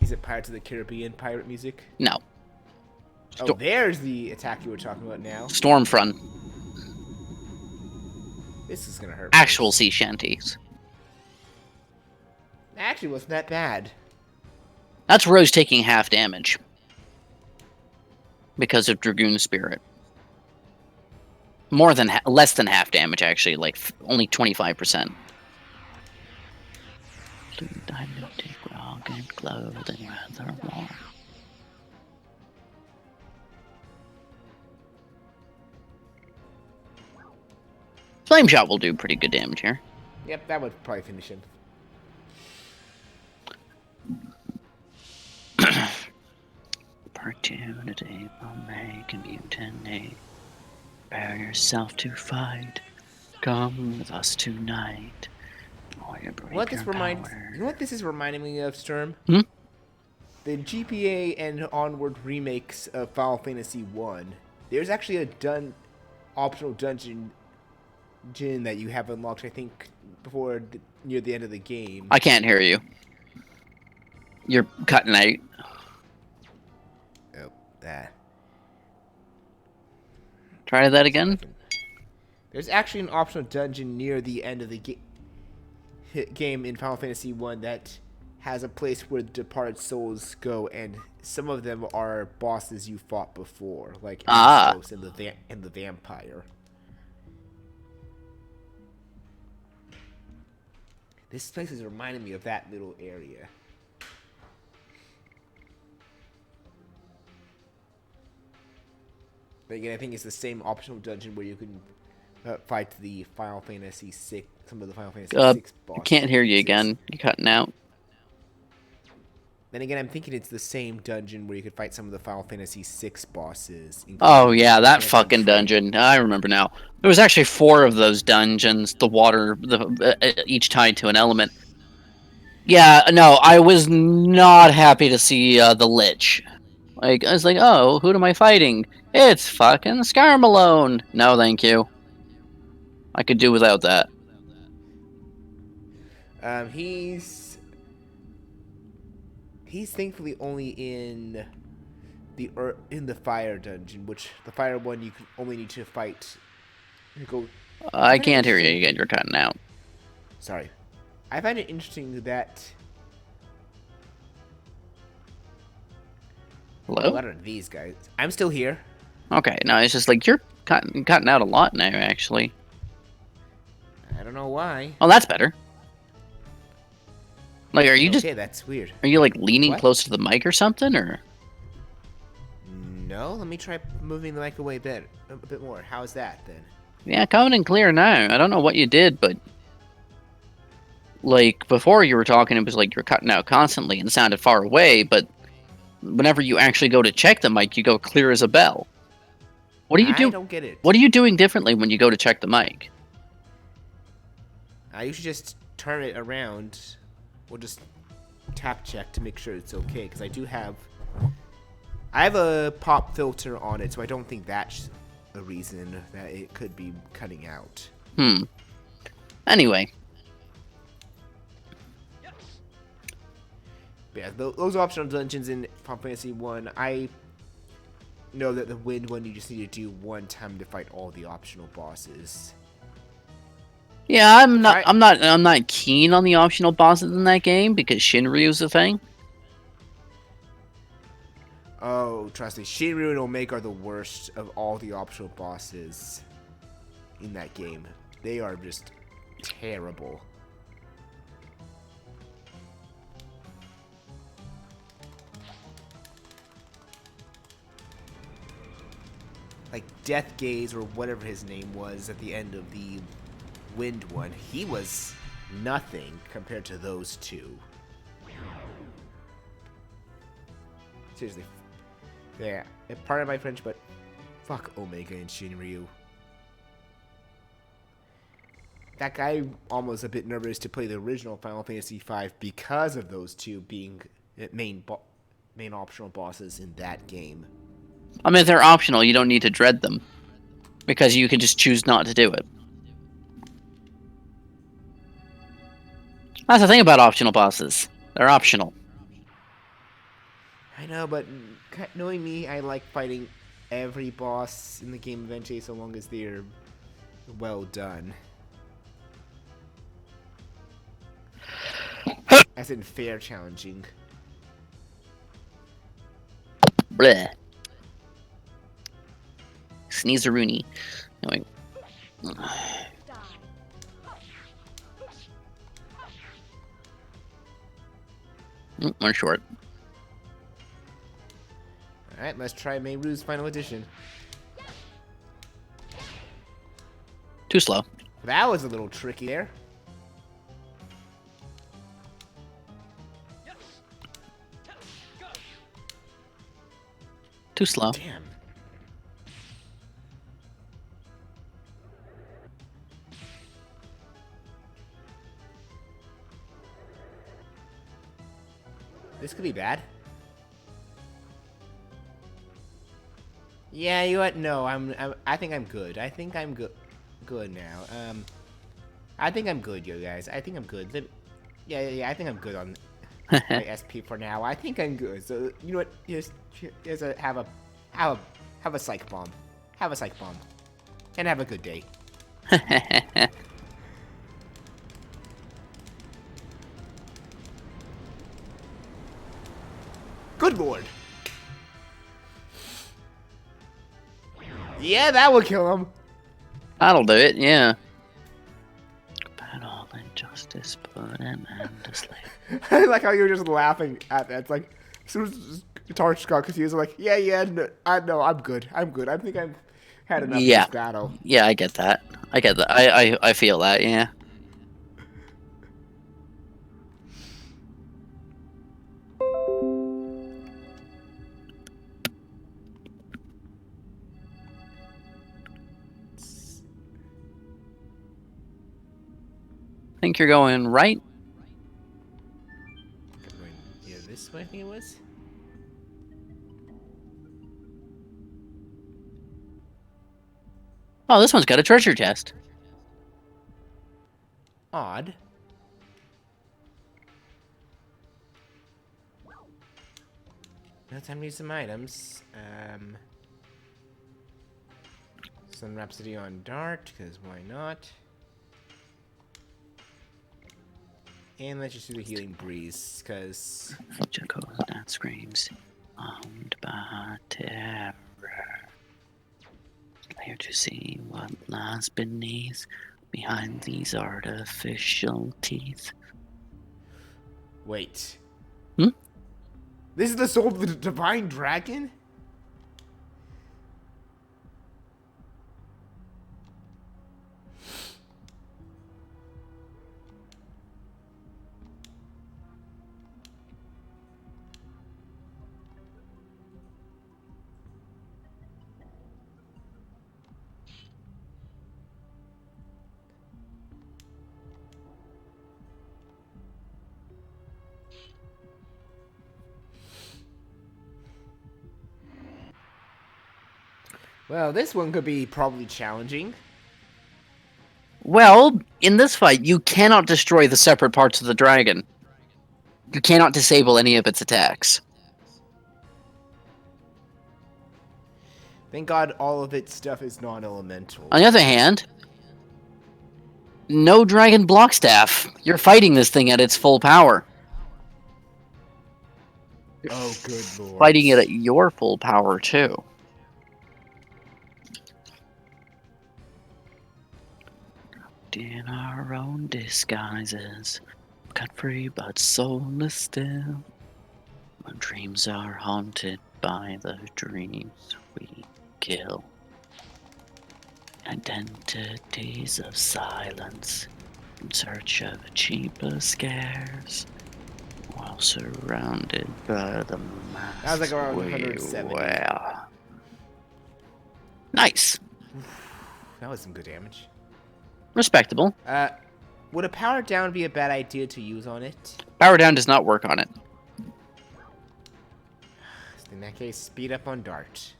Is it Pirates of the Caribbean pirate music? No. Oh, there's the attack you were talking about now. Stormfront. This is gonna hurt. Actual sea shanties. Actually, wasn't that bad. That's Rose taking half damage. Because of Dragoon Spirit. Less than half damage, actually, like only 25%. Flame Shot will do pretty good damage here. Yep, that would probably finish him. Opportunity will make a mutiny. Prepare yourself to fight. Come with us tonight. Or you break What this your reminds power. you know what this is reminding me of, Sturm? Hmm? The GPA and onward remakes of Final Fantasy 1. There's actually a optional dungeon that you have unlocked, I think, near the end of the game. I can't hear you. You're cutting out. Oh, that. Try that again. There's actually an optional dungeon near the end of the game in Final Fantasy 1 that has a place where the departed souls go, and some of them are bosses you fought before, like Astos and the vampire. This place is reminding me of that little area. But again, I think it's the same optional dungeon where you can fight the Final Fantasy 6, some of the Final Fantasy 6 bosses. I can't hear you again. You're cutting out. Then again, I'm thinking it's the same dungeon where you could fight some of the Final Fantasy 6 bosses. Oh yeah, that fucking dungeon. I remember now. There was actually 4 of those dungeons. The water, each tied to an element. Yeah, no, I was not happy to see the Lich. Like, I was like, oh, who am I fighting? It's fucking Scarmalone. No, thank you. I could do without that. He's thankfully only in the fire dungeon, which the fire one you can only need to fight. I can't hear you again. You're cutting out. Sorry. I find it interesting that. Hello? What are these guys? I'm still here. Okay, no, it's just like you're cutting out a lot now, actually. I don't know why. Oh, that's better. Like, are you Okay, that's weird. Are you like leaning close to the mic or something, or? No, let me try moving the mic away a bit more. How's that then? Yeah, coming in clear now. I don't know what you did, but like before you were talking, it was like you're cutting out constantly and sounded far away. But whenever you actually go to check the mic, you go clear as a bell. What do you do? I don't get it. What are you doing differently when you go to check the mic? I usually just turn it around. We'll just tap check to make sure it's okay, because I have a pop filter on it, so I don't think that's a reason that it could be cutting out. Anyway. But yeah, those optional dungeons in Final Fantasy 1, I know that the wind one you just need to do one time to fight all the optional bosses. Yeah, I'm not keen on the optional bosses in that game because Shinryu's a thing. Oh, trust me, Shinryu and Omega are the worst of all the optional bosses in that game. They are just terrible. Like Death Gaze or whatever his name was at the end of the Wind one, he was nothing compared to those two. Seriously. Yeah, pardon my French, but fuck Omega and Shinryu. That guy almost a bit nervous to play the original Final Fantasy V because of those two being main optional bosses in that game. I mean, if they're optional, you don't need to dread them because you can just choose not to do it. That's the thing about optional bosses. They're optional. I know, but knowing me, I like fighting every boss in the game eventually, so long as they're well done. As in fair challenging. Bleh. Sneezeroonie. Anyway. One short. Alright, let's try Meiru's Final Edition. Too slow. That was a little tricky there. Too slow. Damn. This could be bad. Yeah, you know what? No, I think I'm good. I think I'm good now. I think I'm good, you guys. I think I'm good. Yeah. I think I'm good on my SP for now. I think I'm good. So you know what? Just have a psych bomb. Have a psych bomb, and have a good day. Good lord. Yeah, that would kill him. That'll do it, yeah. Battle injustice, put him to sleep. I like how you were just laughing at that. It's like, as soon as Tarch got confused, I'm like, yeah, no, I'm good. I think I've had enough of this battle. Yeah, I get that. I feel that, yeah. Think you're going right? Yeah, this way I think it was. Oh, this one's got a treasure chest. Odd. No time to use some items. Some Rhapsody on Dart, because why not? And let's just do the Healing Breeze, because... Jaco's that screams, owned by terror. Here to see what lies beneath, behind these artificial teeth. Wait. Hmm? This is the soul of the Divine Dragon? Well, this one could be probably challenging. Well, in this fight, you cannot destroy the separate parts of the dragon. You cannot disable any of its attacks. Thank God all of its stuff is non-elemental. On the other hand, no dragon block staff. You're fighting this thing at its full power. Oh, good lord. Fighting it at your full power, too. In our own disguises, cut free but soulless still. Our dreams are haunted by the dreams we kill. Identities of silence, in search of cheaper scares, while surrounded by the mask. That was like around 170. Wear. Nice. That was some good damage. Respectable. Would a power down be a bad idea to use on it? Power down does not work on it. In that case, speed up on Dart.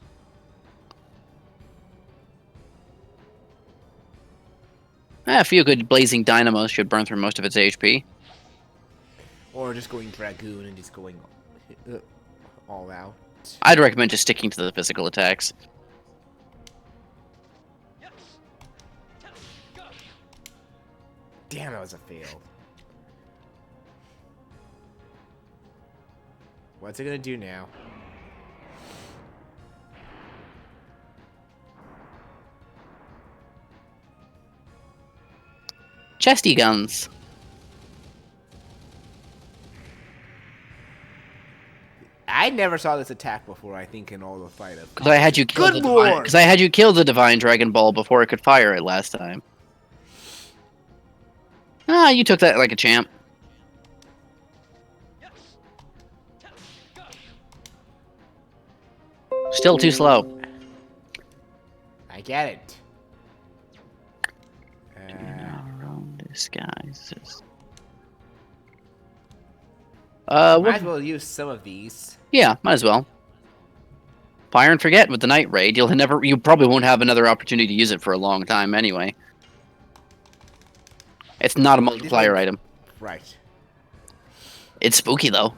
A few good blazing dynamos should burn through most of its HP. Or just going Dragoon and just going all out. I'd recommend just sticking to the physical attacks. Damn, that was a fail. What's it gonna do now? Chesty guns. I never saw this attack before, I think, in all the fight of. Because I had you kill Good lord! Because I had you kill the divine Dragon Ball before it could fire it last time. Ah, you took that like a champ. Still too slow. I get it. Our own disguises. Might as well use some of these. Yeah, might as well. Fire and forget with the night raid. You probably won't have another opportunity to use it for a long time anyway. It's not a multiplier item. Right. It's spooky though.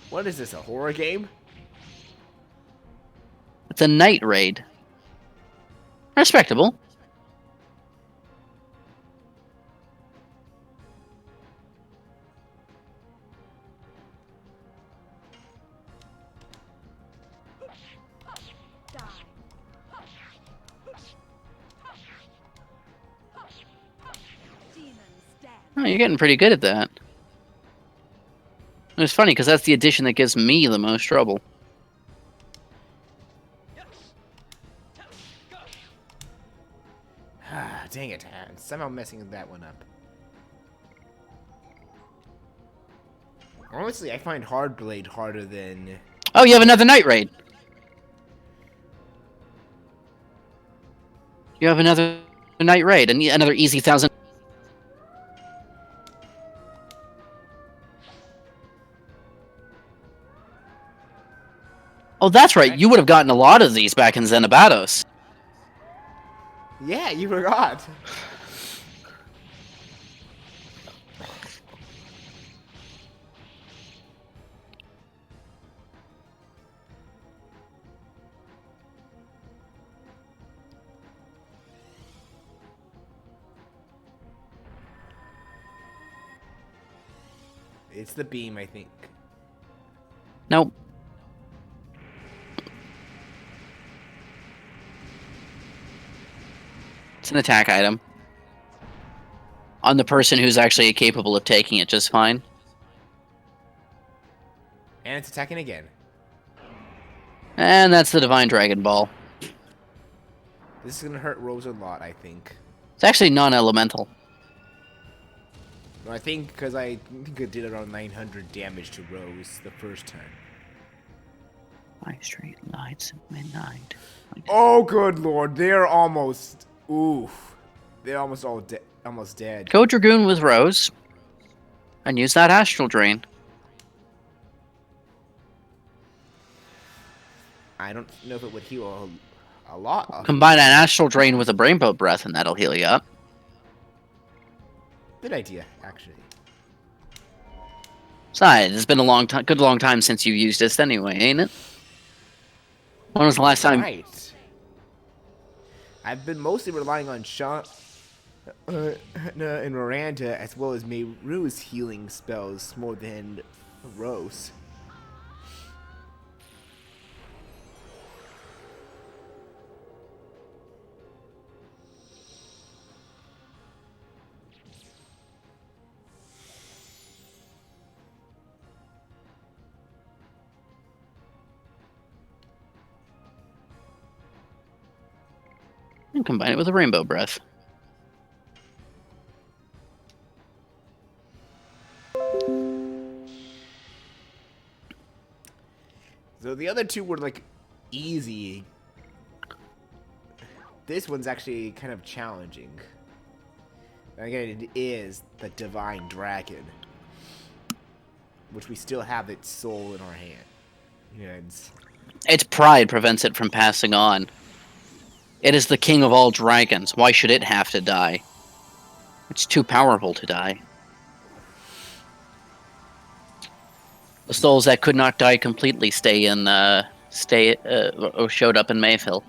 What is this, a horror game? It's a night raid. Respectable. Oh, you're getting pretty good at that. It's funny because that's the addition that gives me the most trouble. Dang it, I'm somehow messing that one up. Honestly, I find Hardblade harder than... Oh, you have another night raid. You have another night raid and another easy 1,000. Oh, that's right. You would have gotten a lot of these back in Xenobados. Yeah, you forgot. It's the beam, I think. Nope. It's an attack item. On the person who's actually capable of taking it just fine. And it's attacking again. And that's the Divine Dragon Ball. This is gonna hurt Rose a lot, I think. It's actually non-elemental. No, I think because I think I did around 900 damage to Rose the first time. 5 straight nights at midnight. Oh, good lord, they're almost... Oof. They're almost all almost dead. Go Dragoon with Rose. And use that Astral Drain. I don't know if it would heal a lot. Combine an Astral Drain with a Rainbow Breath and that'll heal you up. Good idea, actually. Besides, it's been a good long time since you used this anyway, ain't it? When was the last time? Right. I've been mostly relying on Sean and Miranda as well as Meiru's healing spells more than Rose. And combine it with a Rainbow Breath. So the other two were like easy. This one's actually kind of challenging. Again, it is the Divine Dragon, which we still have its soul in our hands. Its pride prevents it from passing on. It is the king of all dragons. Why should it have to die? It's too powerful to die. The souls that could not die completely or showed up in Mayfield.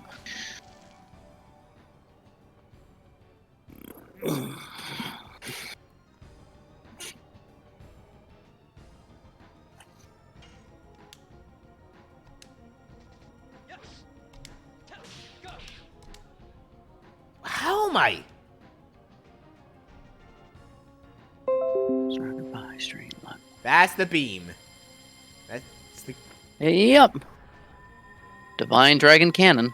How am I? Surrounded by streamline. That's the beam. That's the... Yep. Divine Dragon Cannon.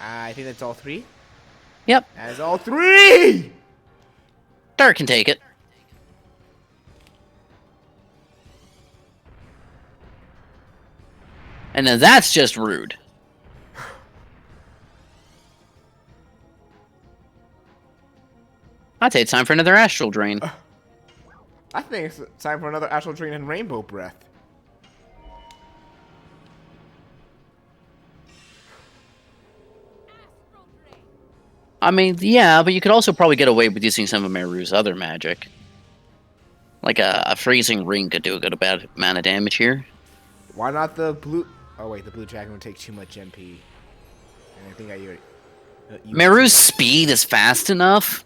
I think that's all 3. Yep. That is all 3! Dark can take it. And then that's just rude. I'd say it's time for another Astral Drain. I think it's time for another Astral Drain and Rainbow Breath. I mean, yeah, but you could also probably get away with using some of Meru's other magic. Like a freezing ring could do a good amount of damage here. Why not the blue... Oh, wait, the blue dragon would take too much MP. And I think Meru's speed is fast enough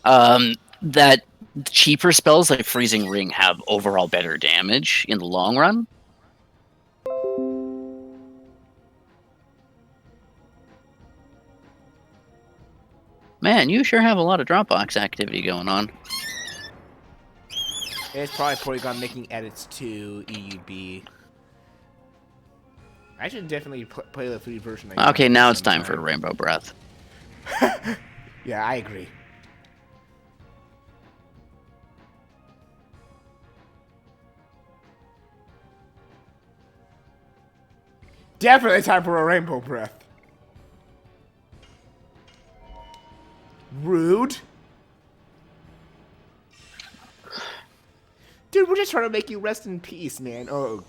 that cheaper spells like Freezing Ring have overall better damage in the long run. Man, you sure have a lot of Dropbox activity going on. It's probably Polygon making edits to EUB. I should definitely play the 3 version. Okay, now it's time for Rainbow Breath. Yeah, I agree. Definitely time for a Rainbow Breath. Rude. Dude, we're just trying to make you rest in peace, man. Oh.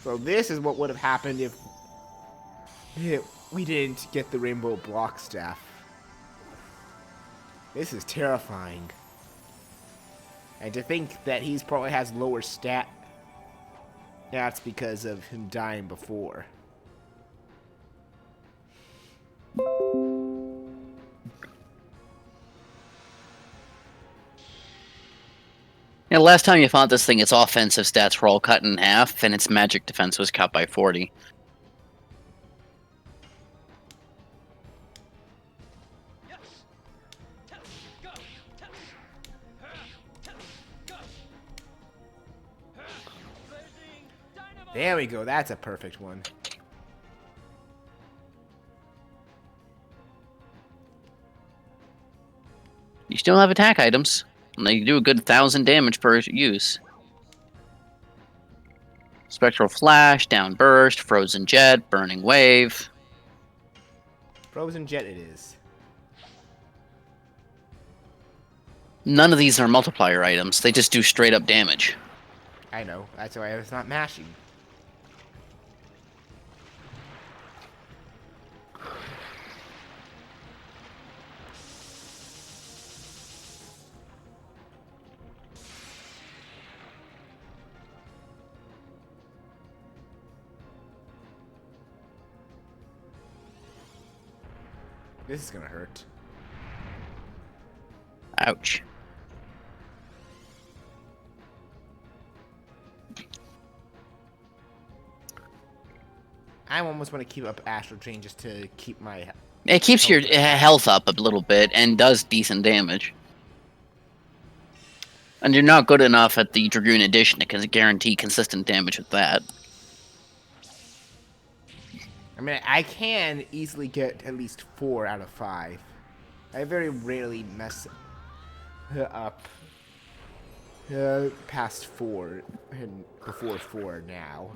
So this is what would have happened if we didn't get the Rainbow Block Staff. This is terrifying. And to think that he's probably has lower stats because of him dying before. Yeah, last time you fought this thing, its offensive stats were all cut in half, and its magic defense was cut by 40. There we go, that's a perfect one. You still have attack items. And they do a good 1,000 damage per use. Spectral Flash, Down Burst, Frozen Jet, Burning Wave. Frozen Jet it is. None of these are multiplier items. They just do straight up damage. I know, that's why I was not mashing. This is gonna hurt. Ouch. I almost want to keep up Astral Chain just to keep my... It keeps your health up a little bit and does decent damage. And you're not good enough at the Dragoon Edition to guarantee consistent damage with that. I mean, I can easily get at least 4 out of 5. I very rarely mess up past 4 and before 4 now.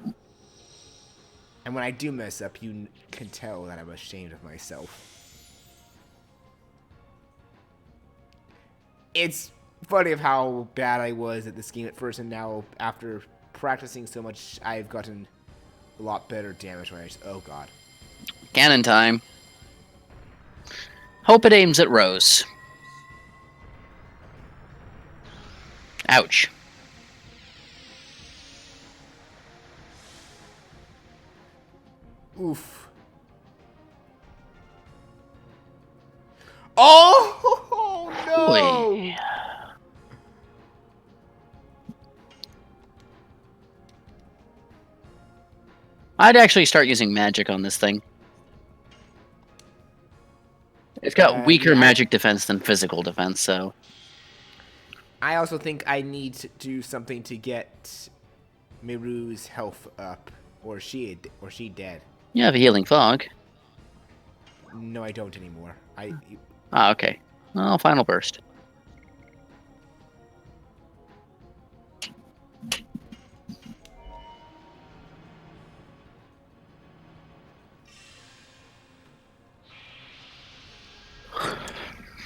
And when I do mess up, you can tell that I'm ashamed of myself. It's funny of how bad I was at this game at first, and now after practicing so much, I've gotten a lot better damage when I just... Oh, God. Cannon time. Hope it aims at Rose. Ouch. Oof. Oh, no! Oy. I'd actually start using magic on this thing. It's got weaker magic defense than physical defense, so... I also think I need to do something to get Miru's health up, or she dead. You have a healing fog. No, I don't anymore. Ah, okay. Well, final burst.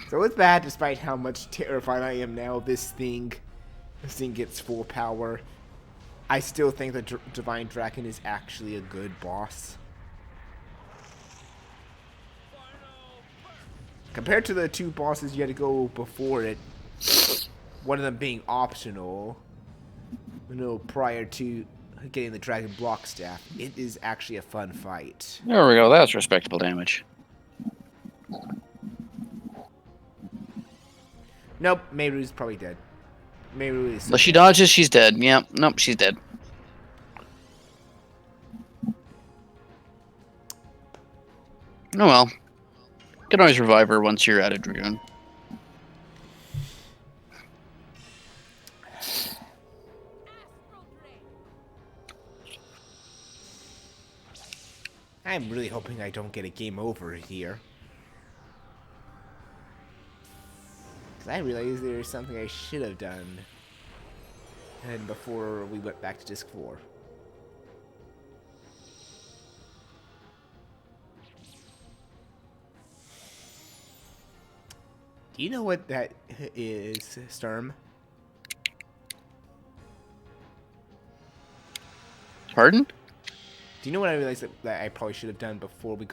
So it's bad, despite how much terrified I am now. This thing gets full power. I still think that Divine Dragon is actually a good boss. Compared to the two bosses you had to go before it, one of them being optional, prior to getting the Dragon Block Staff, it is actually a fun fight. There we go. That's respectable damage. Nope, Meiru's probably dead. Meiru is. Unless she dodges, she's dead. Yeah, nope, she's dead. Oh well. You can always revive her once you're out of Dragoon. I'm really hoping I don't get a game over here. Because I realized there's something I should have done. And before we went back to Disc 4. Do you know what that is, Sturm? Pardon? Do you know what I realized that I probably should have done before we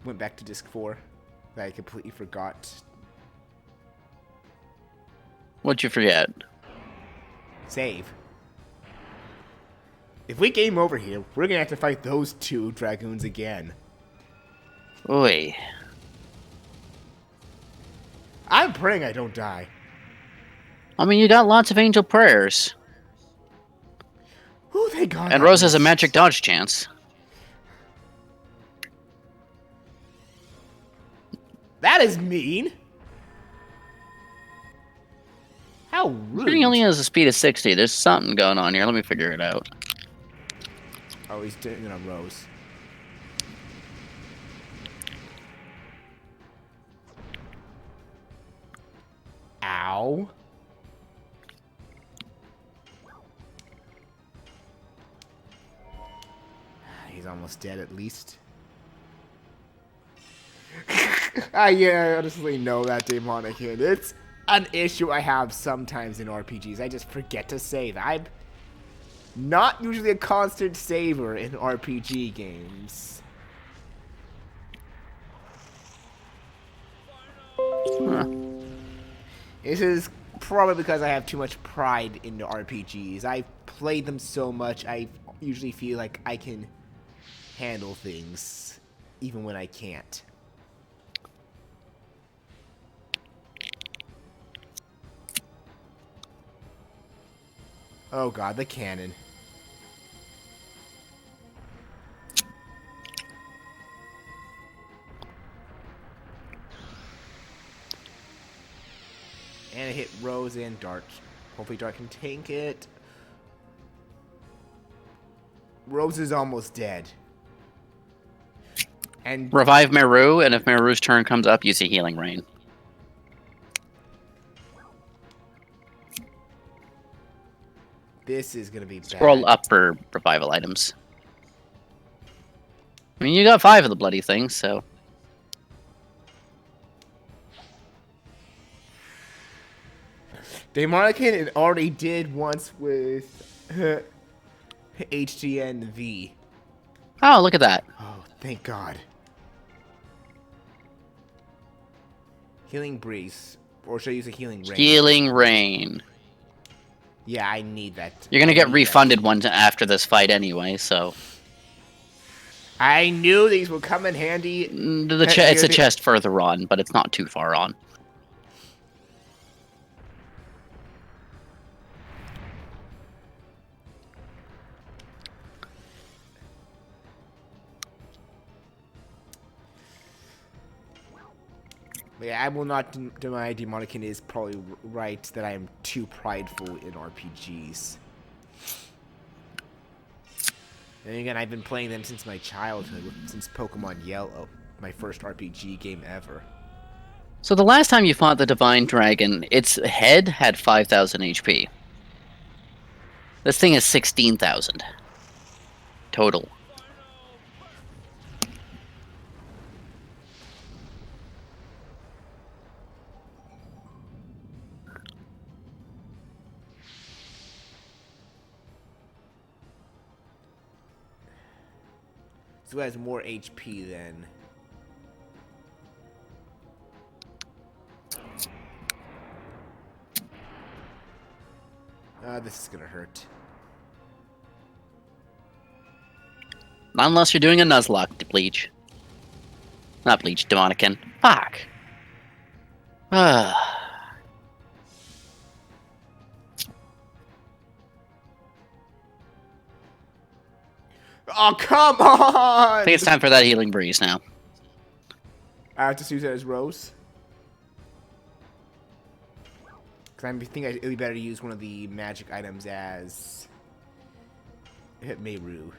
went back to Disc 4? That I completely forgot. What'd you forget? Save. If we game over here, we're gonna have to fight those two Dragoons again. Oi. I'm praying I don't die. I mean, you got lots of angel prayers. Oh, thank God. And Rose has a magic dodge chance. That is mean. How rude. He only has a speed of 60. There's something going on here. Let me figure it out. Oh, he's doing it on Rose. Ow. He's almost dead at least. I honestly know that demonic hit. It's an issue I have sometimes in RPGs. I just forget to save. I'm not usually a constant saver in RPG games. Huh. This is probably because I have too much pride into RPGs. I've played them so much, I usually feel like I can handle things, even when I can't. Oh God, the cannon. And it hit Rose and Dart. Hopefully Dart can tank it. Rose is almost dead. And Revive Meru, and if Meru's turn comes up, use a healing rain. this is gonna be bad. Scroll up for revival items. I mean, you got 5 of the bloody things, so... Demonican it already did once with HGNV. Oh, look at that. Oh, thank God. Healing Breeze. Or should I use a Healing Rain? Healing Rain. Yeah, I need that. You're gonna get refunded ones after this fight anyway, so... I knew these would come in handy. It's a chest further on, but it's not too far on. Yeah, I will not deny Demonican is probably right that I am too prideful in RPGs. And again, I've been playing them since my childhood, since Pokemon Yellow, my first RPG game ever. So the last time you fought the Divine Dragon, its head had 5,000 HP. This thing is 16,000 total. So it has more HP then. This is gonna hurt. Not unless you're doing a Nuzlocke, Bleach. Not Bleach, Demonican. Fuck. Oh, come on! I think it's time for that healing breeze now. I have to use it as Rose. Because I think it would be better to use one of the magic items as... Meru.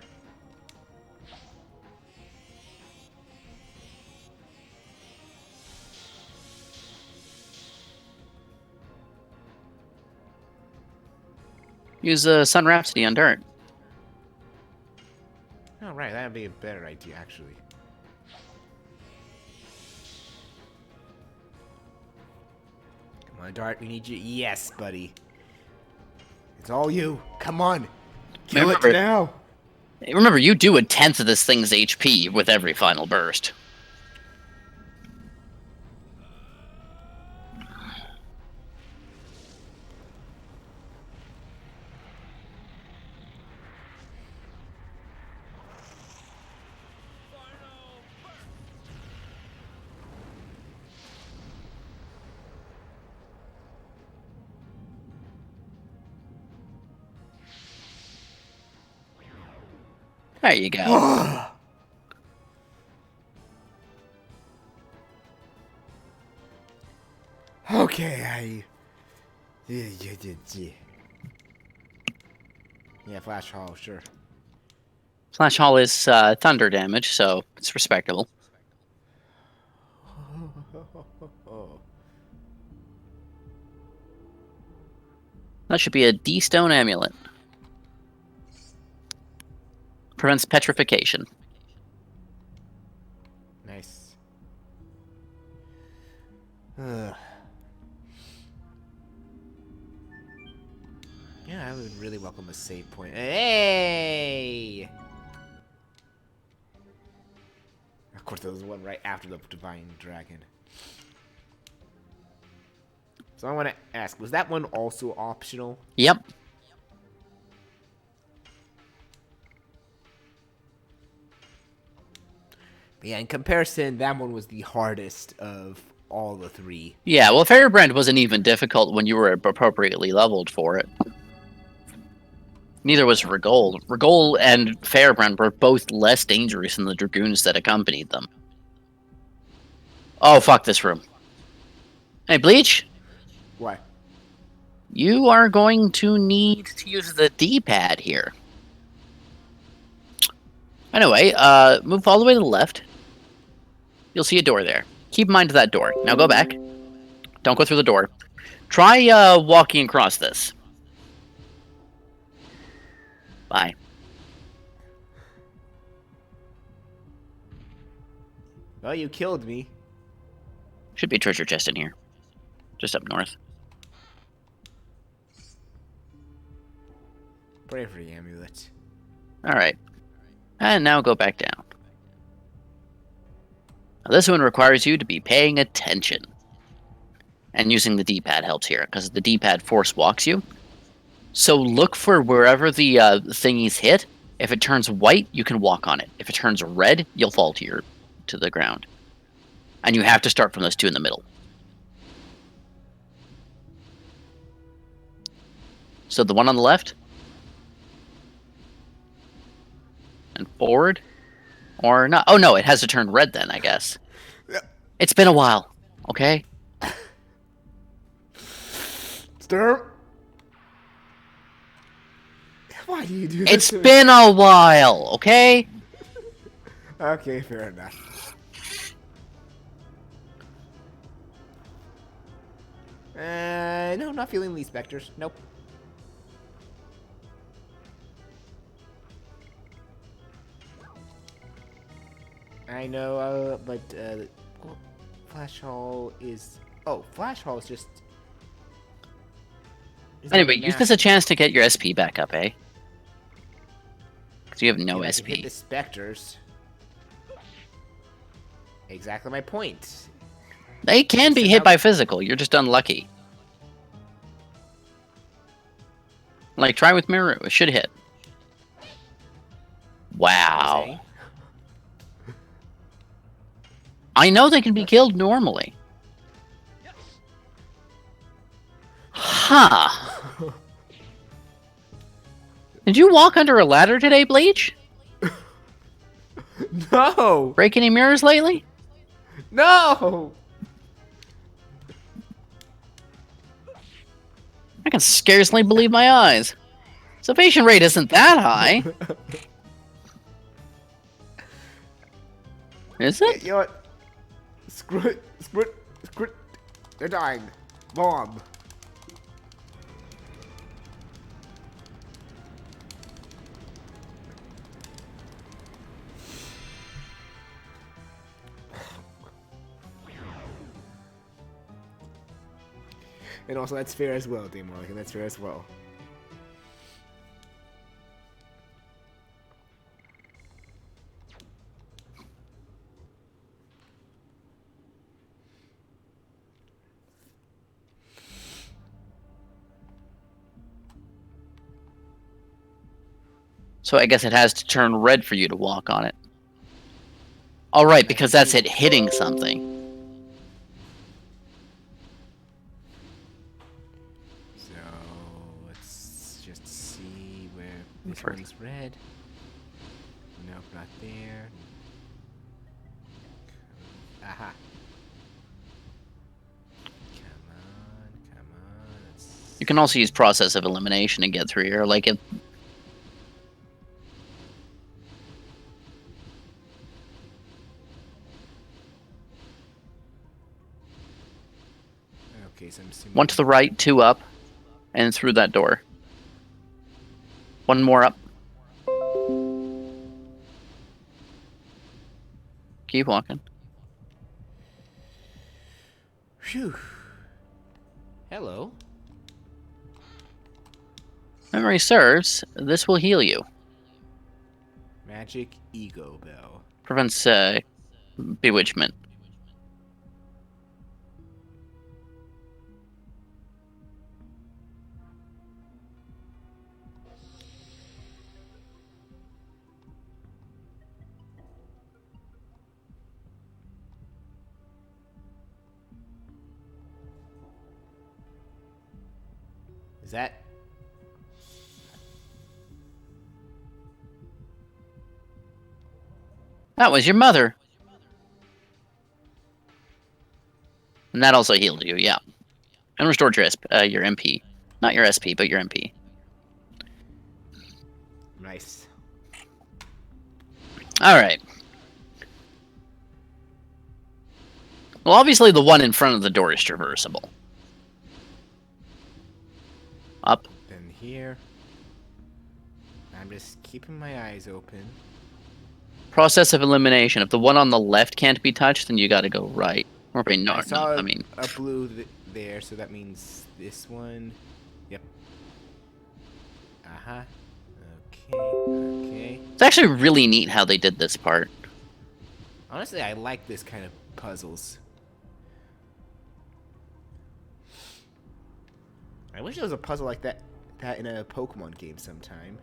Use Sun Rhapsody on Dirt. Oh, right, that would be a better idea, actually. Come on, Dart, we need you. Yes, buddy. It's all you. Come on. Kill it now. Remember, you do 1/10 of this thing's HP with every final burst. There you go. Okay, Yeah, Flash Hall, sure. Flash Hall is thunder damage, so it's respectable. That should be a D-Stone Amulet. Prevents petrification. Nice. Yeah, I would really welcome a save point. Hey! Of course, there was one right after the Divine Dragon. So I want to ask, was that one also optional? Yep. But yeah, in comparison, that one was the hardest of all the three. Yeah, well, Firebrand wasn't even difficult when you were appropriately leveled for it. Neither was Regol. Regol and Firebrand were both less dangerous than the Dragoons that accompanied them. Oh, fuck this room. Hey, Bleach? Why? You are going to need to use the D-pad here. Anyway, move all the way to the left. You'll see a door there. Keep in mind that door. Now go back. Don't go through the door. Try walking across this. Bye. Well, you killed me. Should be a treasure chest in here. Just up north. Bravery amulet. Alright. And now go back down. Now this one requires you to be paying attention. And using the D-pad helps here, because the D-pad force walks you. So look for wherever the thingies hit. If it turns white, you can walk on it. If it turns red, you'll fall to the ground. And you have to start from those two in the middle. So the one on the left. And forward. Or not. Oh no, it has to turn red then, I guess. It's been a while. Okay? Stir. Why do you do this? It's to me? been a while, okay? Okay, fair enough. No, not feeling these specters. Nope. I know, but Flash Hall is. Oh, Flash Hall is just. Is on Anyway, the use this as a chance to get your SP back up, eh? Because you have no I can hit SP. the specters. Exactly my point. They can be Somehow- hit by physical, you're just unlucky. Like, try with Miru, it should hit. Wow. Jose. I know they can be killed normally. Huh. Did you walk under a ladder today, Bleach? No! Break any mirrors lately? No! I can scarcely believe my eyes. Salvation rate isn't that high. Is it? You know what? Screw it. Screw it. Screw it. They're dying. Bomb. And also, that's fair as well, Demonic, and that's fair as well. So I guess it has to turn red for you to walk on it. Alright, because that's it hitting something. So, let's just see where this First. one's red. Nope, not there. Aha. Come on, come on. Let's... You can also use process of elimination and get through here. Like, if Okay, so I'm assuming... one to the right, two up, and through that door. One more up. Keep walking. Phew. Hello. Memory serves, this will heal you. Magic Ego Bell. Prevents bewitchment. Is that... That was your mother. And that also healed you, yeah. And restored your your MP. Not your SP, but your MP. Nice. Alright. Well, obviously the one in front of the door is traversable. Up. Then here. I'm just keeping my eyes open. Process of elimination. If the one on the left can't be touched, then you gotta go right. Or wait, no, I saw I mean... a blue there, so that means this one. Yep. Uh-huh. Okay, okay. It's actually really neat how they did this part. Honestly, I like this kind of puzzles. I wish there was a puzzle like that in a Pokemon game sometime.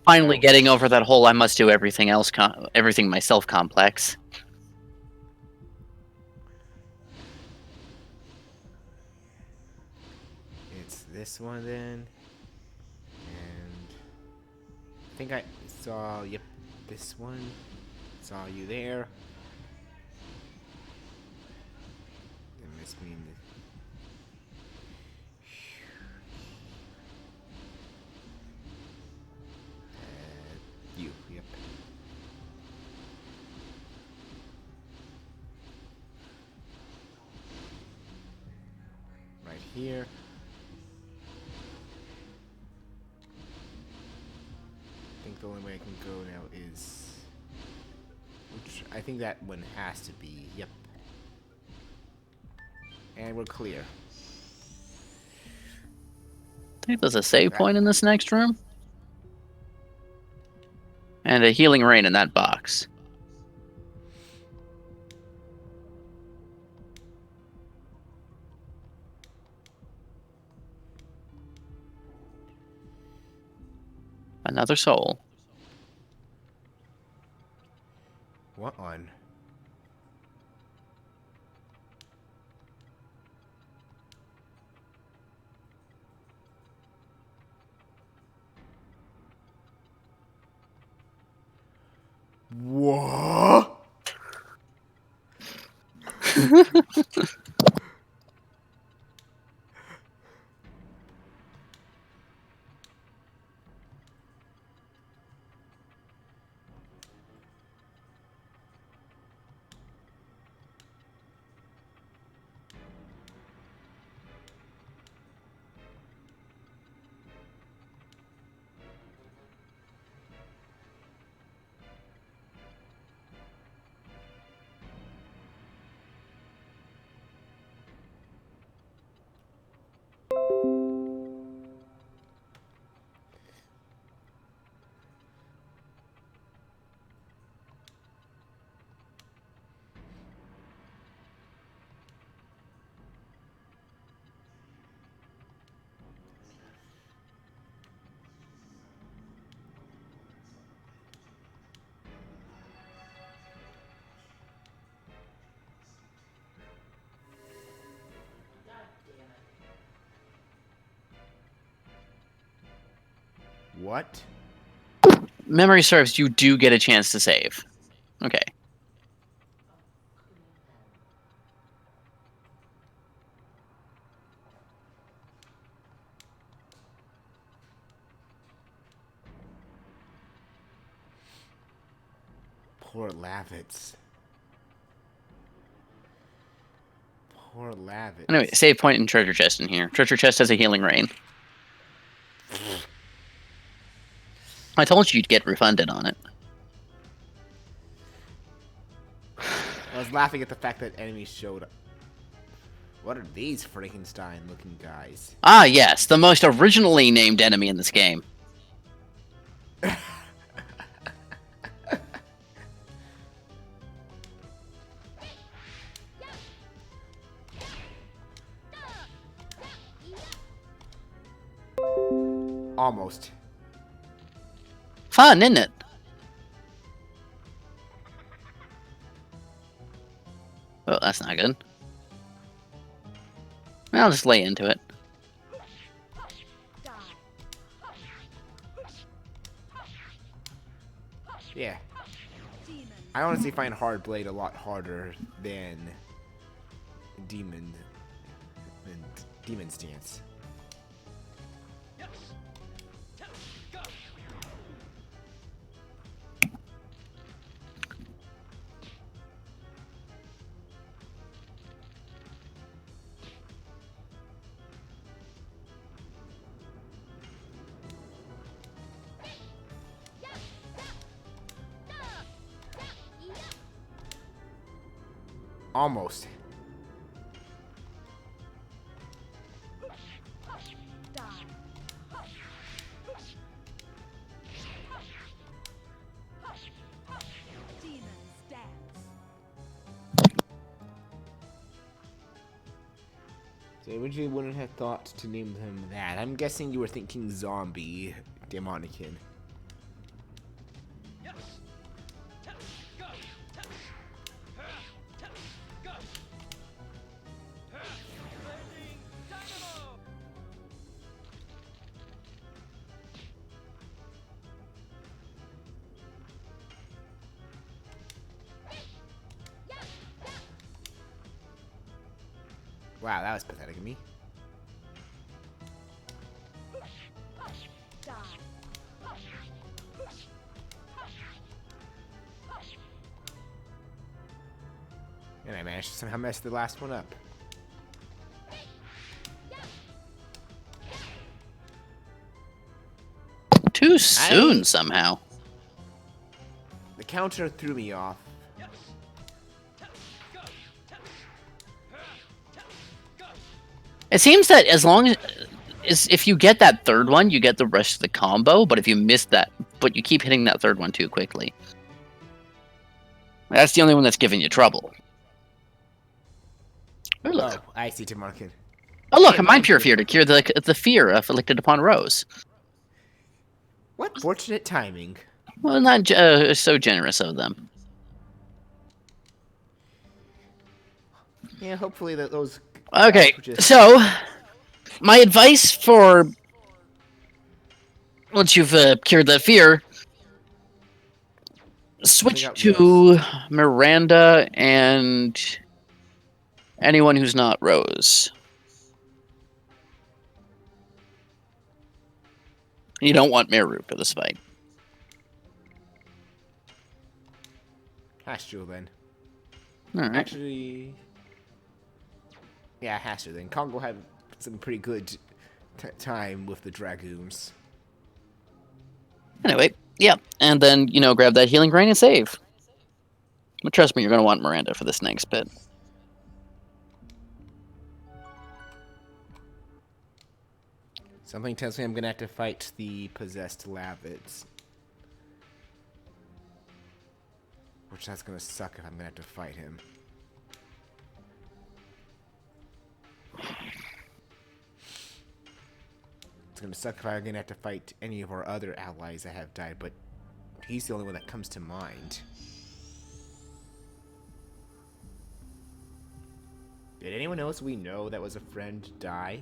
Finally Ouch. getting over that whole I must do everything else, everything myself complex. It's this one then. And I think I saw, yep, this one. Saw you there. It must mean you, yep. Right here. I think the only way I can go now is... Which I think that one has to be, yep. And we're clear. I think there's a save point in this next room. And a healing rain in that box. Another soul. What on? What? What? Memory serves, you do get a chance to save. Okay. Poor Lavitz. Poor Lavitz. Anyway, save point and treasure chest in here. Treasure chest has a healing rain. I told you you'd get refunded on it. I was laughing at the fact that enemies showed up. What are these Frankenstein-looking guys? Ah, yes, the most originally named enemy in this game. Almost. Fun, isn't it? Oh, that's not good. I'll just lay into it. Yeah. I honestly find Hard Blade a lot harder than Demon Stance. Almost. So I originally wouldn't have thought to name him that. I'm guessing you were thinking Zombie Demonican. Wow, that was pathetic of me. And I managed to somehow mess the last one up. Too soon, somehow. The counter threw me off. It seems that as long as if you get that third one, you get the rest of the combo. But if you miss that, but you keep hitting that third one too quickly, that's the only one that's giving you trouble. Oh, look. Oh, I see to market. Oh, look, a Mind Purifier to cure the fear afflicted upon Rose. What fortunate timing. Well, not so generous of them. Yeah, hopefully that those... Okay, so my advice for once you've cured that fear, switch to Miranda and anyone who's not Rose. You don't want Meru for this fight. Hastro then. Right. Actually... Yeah, Hastro then. Congo had some pretty good time with the Dragoons. Anyway, yeah, and then, grab that healing grain and save. But trust me, you're going to want Miranda for this next bit. Something tells me I'm going to have to fight the possessed Lavits. Which that's going to suck if I'm going to have to fight him. It's going to suck if I'm going to have to fight any of our other allies that have died, but he's the only one that comes to mind. Did anyone else we know that was a friend die?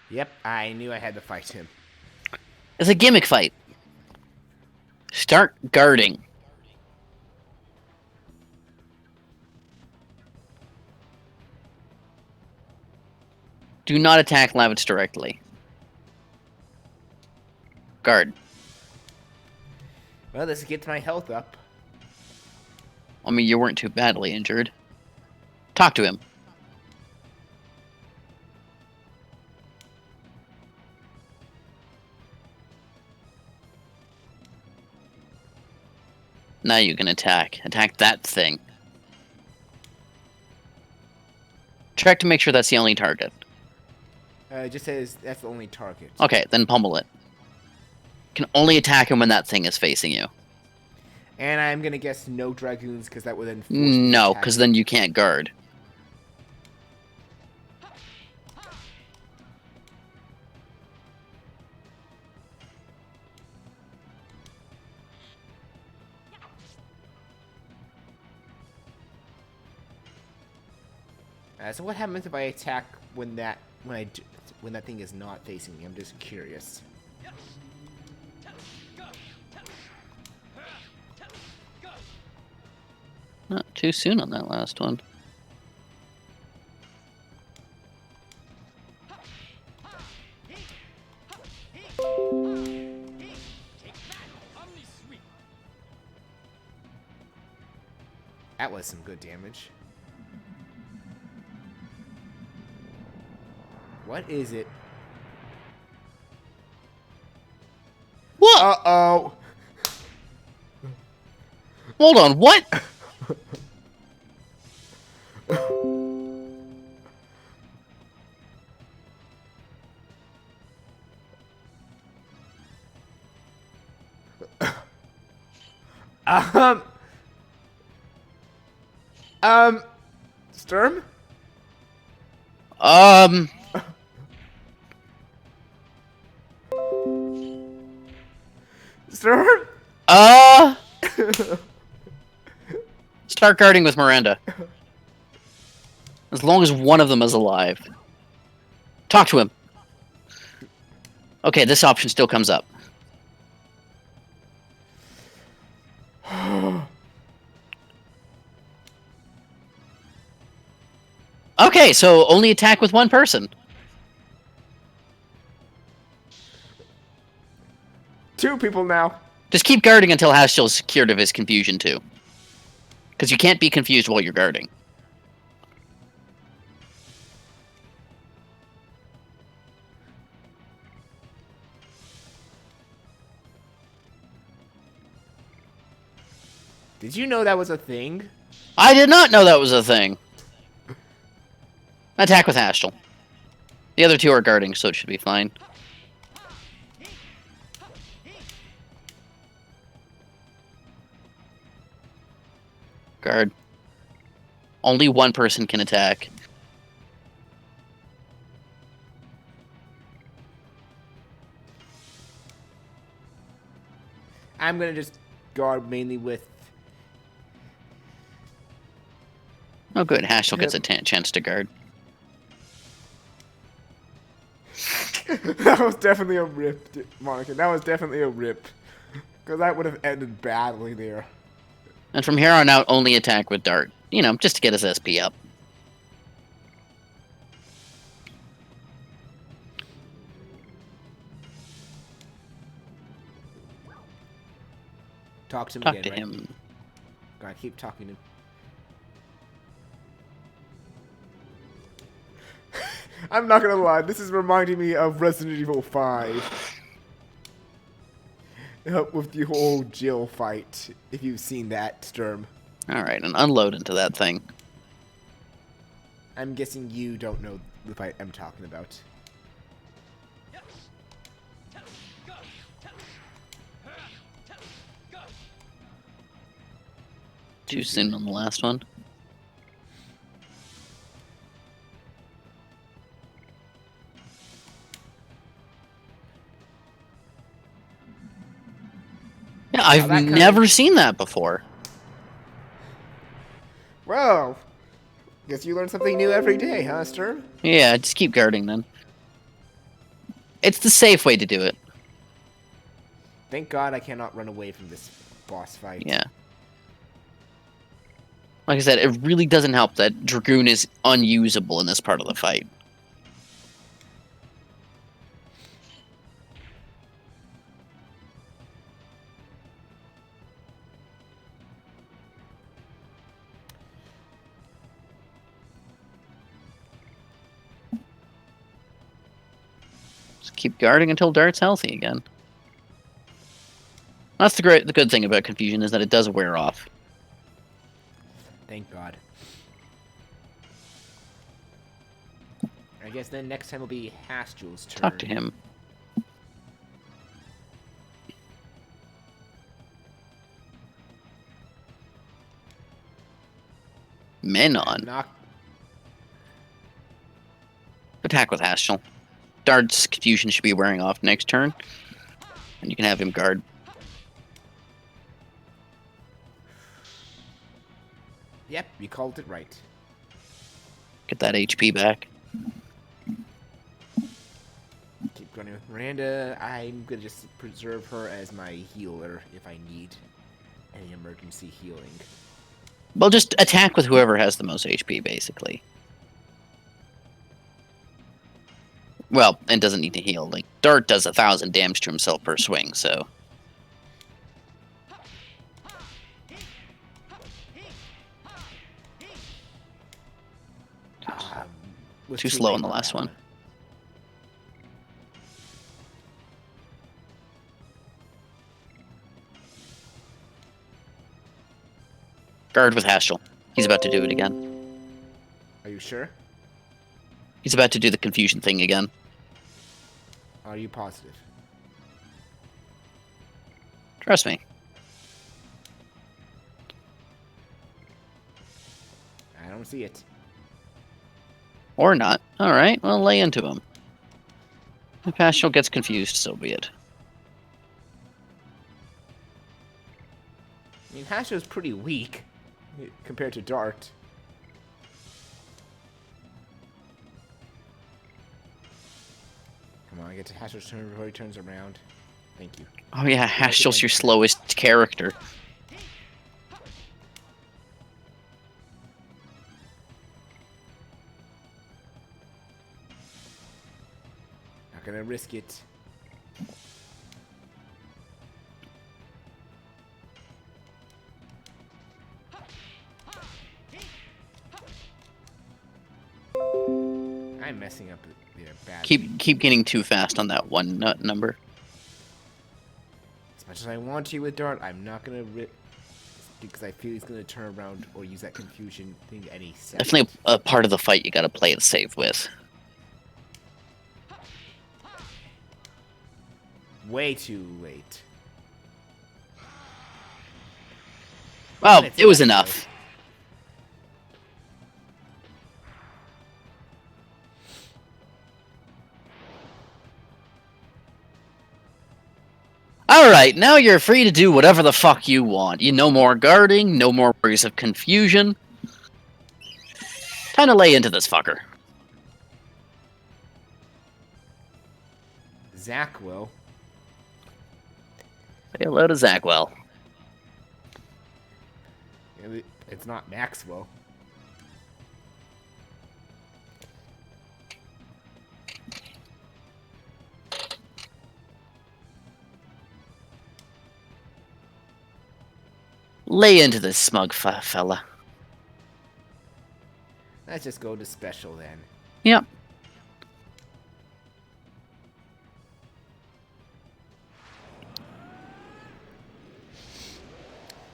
Yep, I knew I had to fight him. It's a gimmick fight. Start guarding. Do not attack Lavitz directly. Guard. Well, this gets my health up. I mean, you weren't too badly injured. Talk to him. Now you can attack. Attack that thing. Check to make sure that's the only target. It just says that's the only target. Okay, then pummel it. You can only attack him when that thing is facing you. And I'm gonna guess no Dragoons, because that would then force me to No, attack because him. then you can't guard. So what happens if I attack when that thing is not facing me? I'm just curious. Not too soon on that last one. That was some good damage. What is it? What? Uh-oh! Hold on, what? Um. Um. Sturm? Sturm? Uh, Start guarding with Miranda. As long as one of them is alive. Talk to him. Okay, this option still comes up. Okay, so only attack with one person. Two people now. Just keep guarding until Hastel's cured of his confusion, too. Because you can't be confused while you're guarding. Did you know that was a thing? I did not know that was a thing. Attack with Hastel. The other two are guarding, so it should be fine. Guard. Only one person can attack. I'm gonna just guard mainly with... Oh, good. Hastel gets a chance to guard. That was definitely a rip, Monica. That was definitely a rip. Because that would have ended badly there. And from here on out, only attack with Dart. You know, just to get his SP up. Talk to him Talk again, to right? him. Gotta keep talking to him. I'm not gonna lie, this is reminding me of Resident Evil 5. With the whole Jill fight, if you've seen that, Sturm. Alright, and unload into that thing. I'm guessing you don't know the fight I'm talking about. Too soon on the last one. Yeah, I've never seen that before. Well, guess you learn something new every day, huh, Sturm? Yeah, just keep guarding then. It's the safe way to do it. Thank God I cannot run away from this boss fight. Yeah. Like I said, it really doesn't help that Dragoon is unusable in this part of the fight. Just keep guarding until Dart's healthy again. That's the good thing about confusion is that it does wear off. Thank God. I guess then next time will be Hastel's turn. Talk to him. Menon. Attack with Hastel. Dart's confusion should be wearing off next turn. And you can have him guard. Yep, you called it right. Get that HP back. Keep running with Miranda. I'm gonna just preserve her as my healer if I need any emergency healing. Well, just attack with whoever has the most HP, basically. Well, and doesn't need to heal. Like, Dart does 1,000 damage to himself per swing, so... Too slow on the last one. Guard with Hastel. He's about to do it again. Are you sure? He's about to do the confusion thing again. Are you positive? Trust me. don't see it. Or not. Alright, well, lay into him. If Astral gets confused, so be it. I mean, Hasho's pretty weak compared to Dart. Come on, get to Hasho's turn before he turns around. Thank you. Oh yeah, Astral's your slowest character. Not gonna risk it. I'm messing up there badly. Keep getting too fast on that one nut number. As much as I want to with Dart, I'm not gonna because I feel he's gonna turn around or use that confusion thing any second. Definitely a part of the fight you gotta play it safe with. Way too late. Well, it was enough. Alright, now you're free to do whatever the fuck you want. No more guarding, no more worries of confusion. Time to lay into this fucker. Zach will. Say hello to Zackwell. It's not Maxwell. Lay into this smug fella. Let's just go to special then. Yep.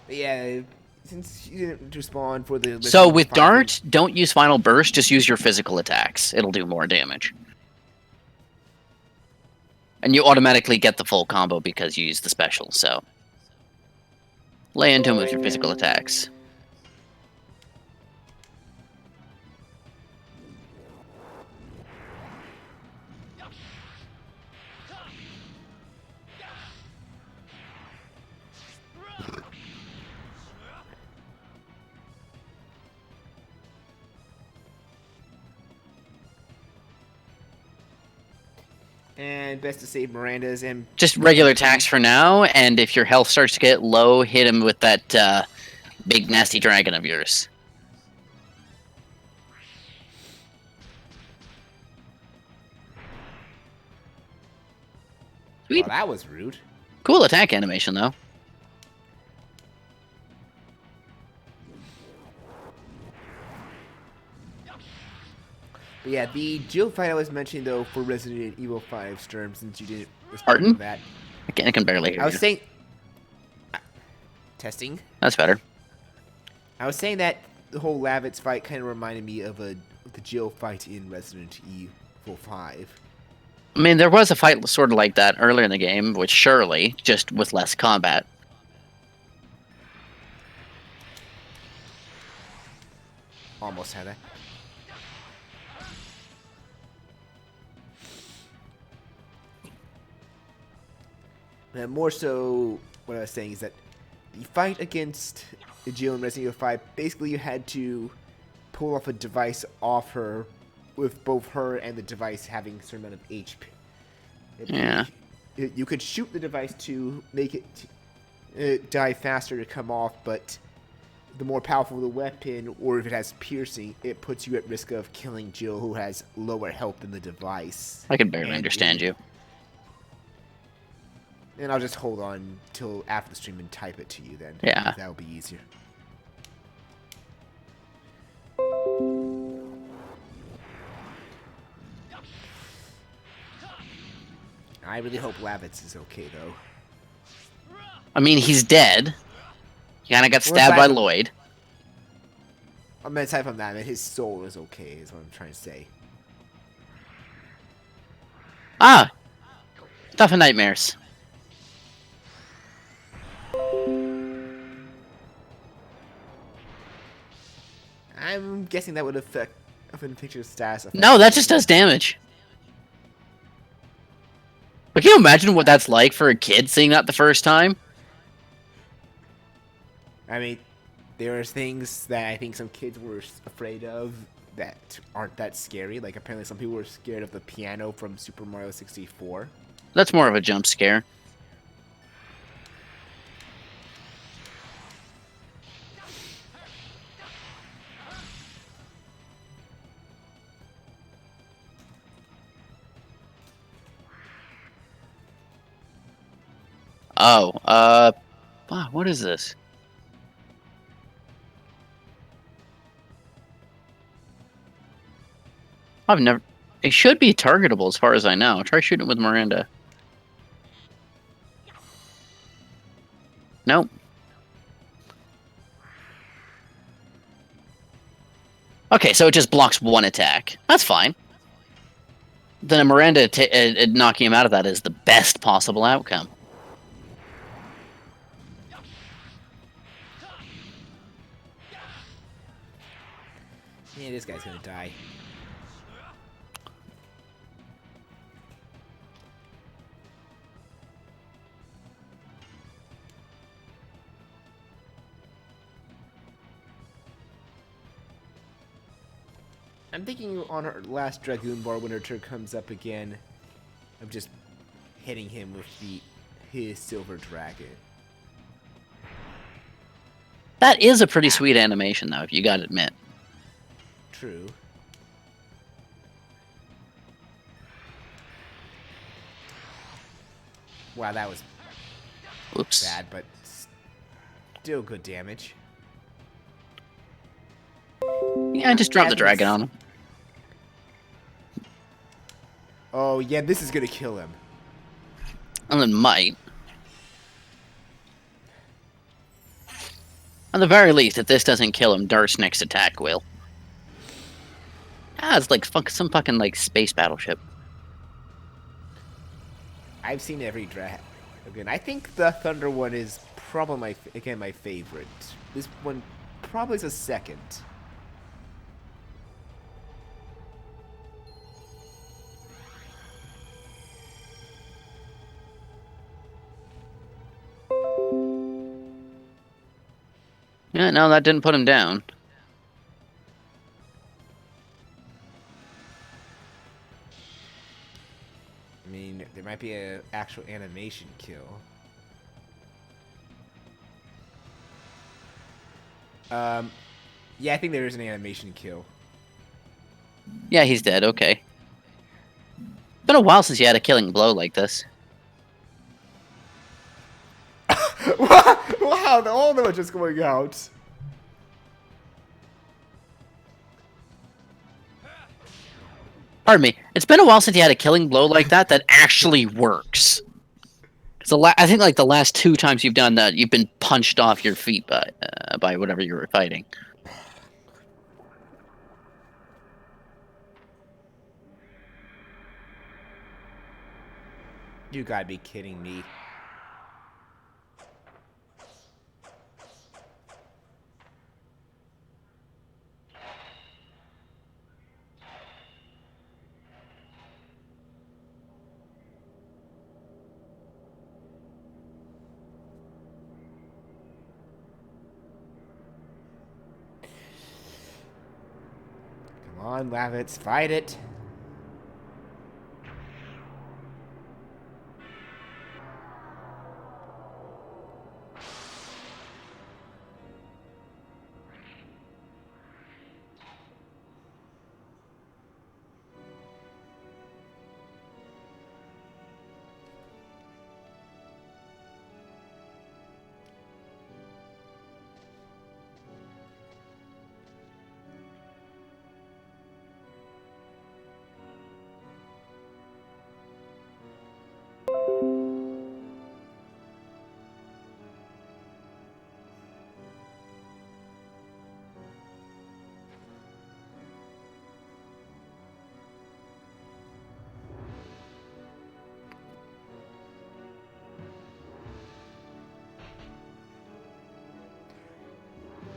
But yeah, since you didn't respond for the... So with Dart, don't use Final Burst, just use your physical attacks. It'll do more damage. And you automatically get the full combo because you use the special, so... Lay into him with your physical attacks. And best to save Miranda's and... Just regular attacks for now, and if your health starts to get low, hit him with that big nasty dragon of yours. Sweet. Oh, that was rude. Cool attack animation, though. But yeah, the Jill fight I was mentioning, though, for Resident Evil 5 Sturm, since you didn't respond Pardon? to that. I can barely hear I was you. saying... Testing? That's better. I was saying that the whole Lavitz fight kind of reminded me of the Jill fight in Resident Evil 5. I mean, there was a fight sort of like that earlier in the game with Shirley, just with less combat. Almost had that. And more so, what I was saying is that the fight against Jill in Resident Evil 5, basically you had to pull off a device off her, with both her and the device having a certain amount of HP. Yeah. You could shoot the device to make it die faster to come off, but the more powerful the weapon, or if it has piercing, it puts you at risk of killing Jill, who has lower health than the device. I can barely understand you. And I'll just hold on till after the stream and type it to you then. Yeah. That'll be easier. I really hope Lavitz is okay, though. I mean, he's dead. He kind of got stabbed by Lloyd. I'm going to type on that, and his soul is okay, is what I'm trying to say. Ah! Stuff of nightmares. I'm guessing that would affect your status. No, that just does damage. But can you imagine what that's like for a kid seeing that the first time? I mean, there are things that I think some kids were afraid of that aren't that scary. Like, apparently some people were scared of the piano from Super Mario 64. That's more of a jump scare. Oh, wow, what is this? I've never... It should be targetable as far as I know. Try shooting it with Miranda. Nope. Okay, so it just blocks one attack. That's fine. Then a Miranda knocking him out of that is the best possible outcome. Yeah, this guy's gonna die. I'm thinking on her last Dragoon bar when her turn comes up again, of just hitting him with his silver dragon. That is a pretty sweet animation, though, if you gotta admit. True. Wow, that was Oops. bad, but still good damage. Yeah, I just dropped the dragon on him. Oh, yeah, this is gonna kill him. And then might. At the very least, if this doesn't kill him, Dart's next attack will. Ah, it's like some fucking like space battleship. I've seen every Dragoon. I think the Thunder one is probably my favorite. This one probably is a second. Yeah, no, that didn't put him down. I mean, there might be an actual animation kill. Yeah, I think there is an animation kill. Yeah, he's dead, okay. Been a while since you had a killing blow like this. Wow, the whole note just going out. Pardon me. It's been a while since you had a killing blow like that actually works. I think like the last 2 times you've done that, you've been punched off your feet by whatever you were fighting. You gotta be kidding me. Come on, Lavitz, fight it.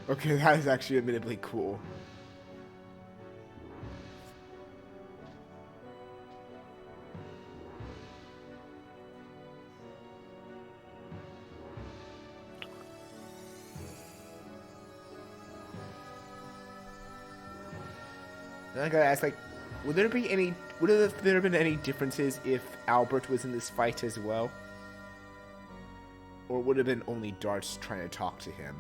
Okay, that is actually admittedly cool. I gotta ask, like, would there have been any differences if Albert was in this fight as well? Or would it have been only Darts trying to talk to him?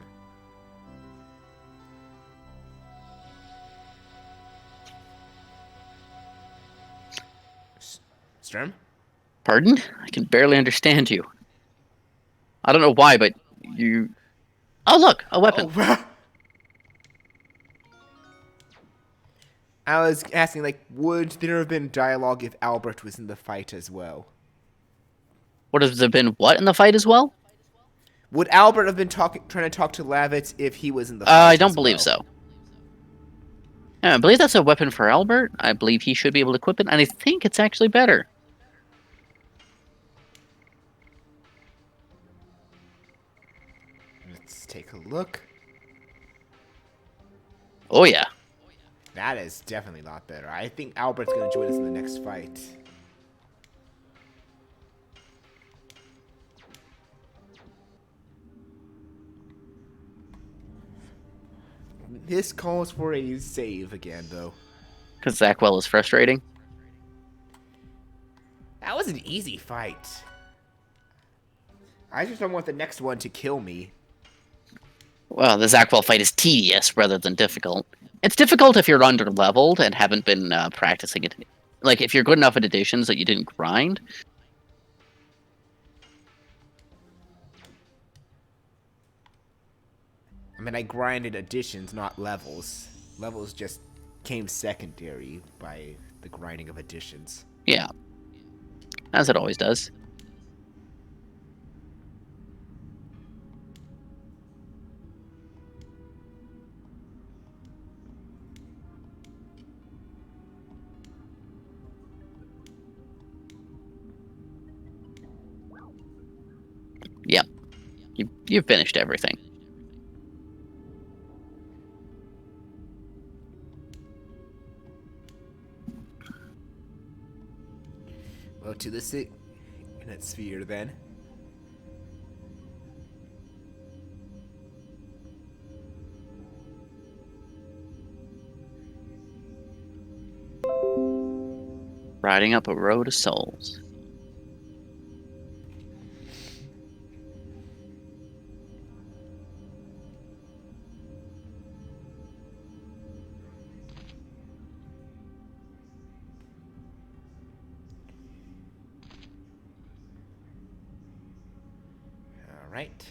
Sturm? Pardon? I can barely understand you. I don't know why, but you... Oh, look! A weapon. Oh, I was asking, like, would there have been dialogue if Albert was in the fight as well? Would have there been what in the fight as well? Would Albert have been trying to talk to Lavitz if he was in the fight I don't as believe well? so. Yeah, I believe that's a weapon for Albert. I believe he should be able to equip it, and I think it's actually better. Let's take a look. Oh, yeah. That is definitely a lot better. I think Albert's going to join us in the next fight. This calls for a save again, though. Because Zackwell is frustrating. That was an easy fight. I just don't want the next one to kill me. Well, the Zackwell fight is tedious rather than difficult. It's difficult if you're under-leveled and haven't been practicing it. Like, if you're good enough at additions that you didn't grind. I mean, I grinded additions, not levels. Levels just came secondary by the grinding of additions. Yeah. As it always does. Yep. You've finished everything. Well, to the Signet Sphere, then. Riding up a road of souls. Alright.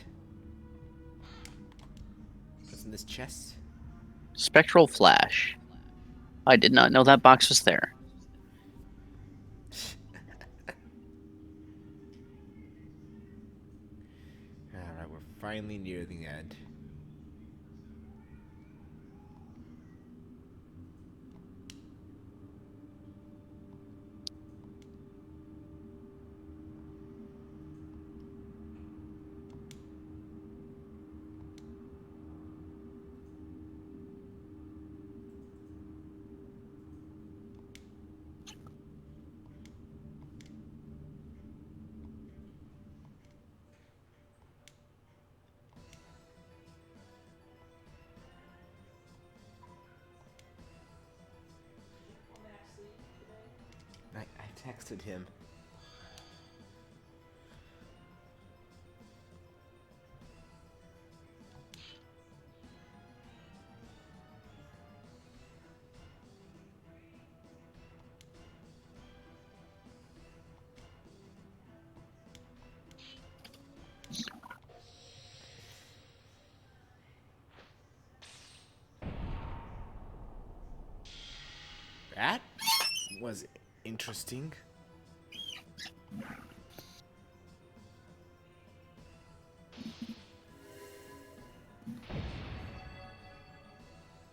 What's in this chest? Spectral Flash. I did not know that box was there. Alright, we're finally near the end. I texted him. That was interesting.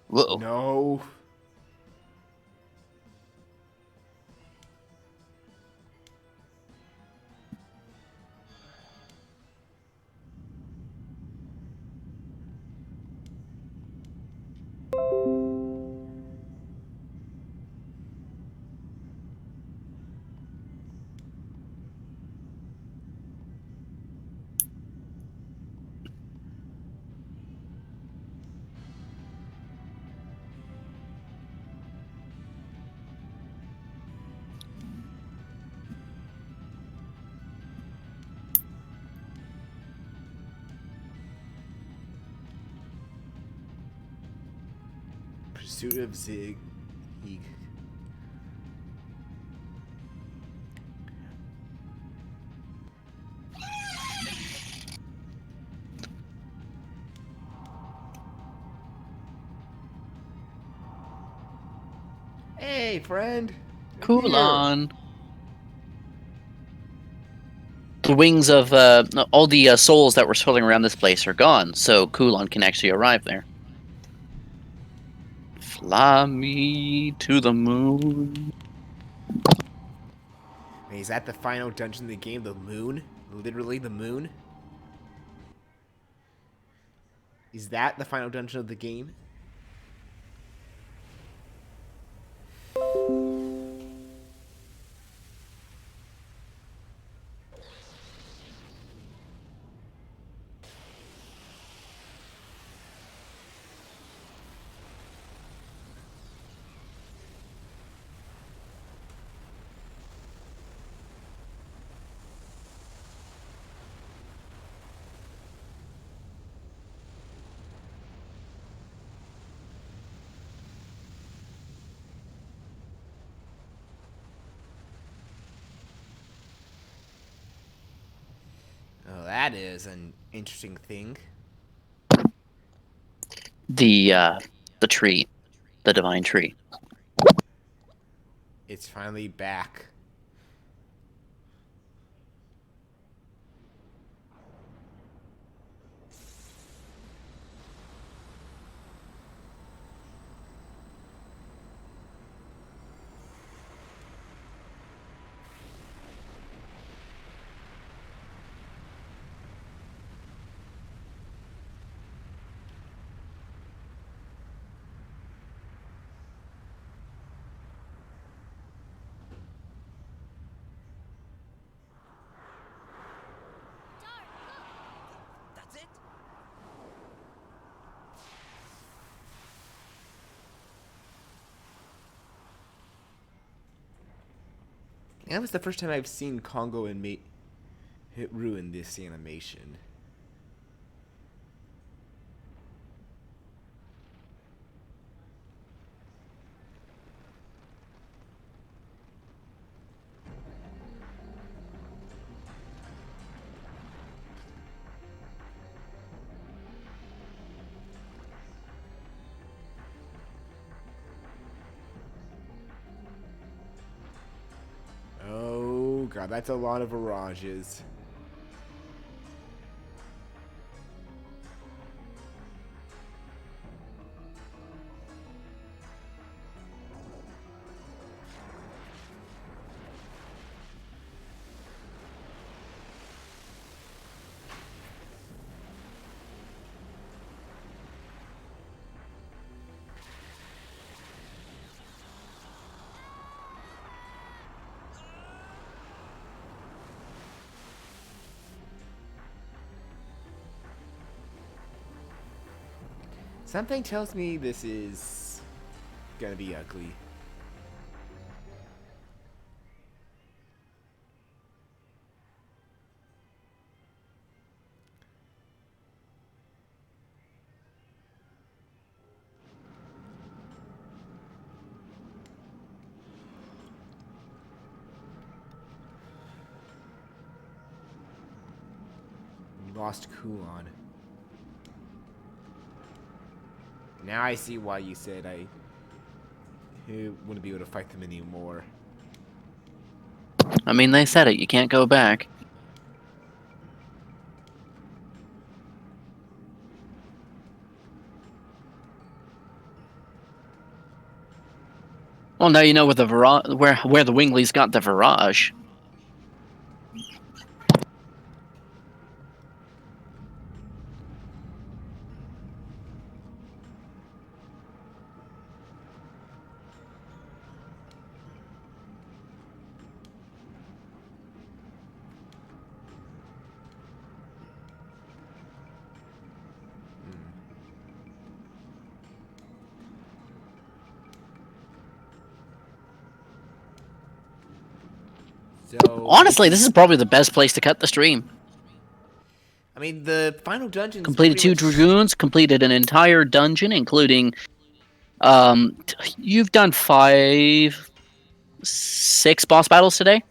Whoa. No. Pursuit of Zig. Hey, friend. Cool on. The wings of all the souls that were swirling around this place are gone, so Kulon can actually arrive there. Fly me to the moon. Wait, is that the final dungeon in the game? The moon? Literally the moon? Is that the final dungeon of the game? Oh, that is an interesting thing. The tree. The divine tree. It's finally back. That was the first time I've seen Congo and hit ruin this animation. Oh god, that's a lot of barrages. Something tells me this is gonna be ugly. We lost Kulon. Now I see why you said I wouldn't be able to fight them anymore. I mean, they said it. You can't go back. Well, now you know where the where the Winglies got the Virage. So Honestly, this is probably the best place to cut the stream. I mean, the final dungeon Completed 2 Dragoons, completed an entire dungeon, including You've done 6 boss battles today.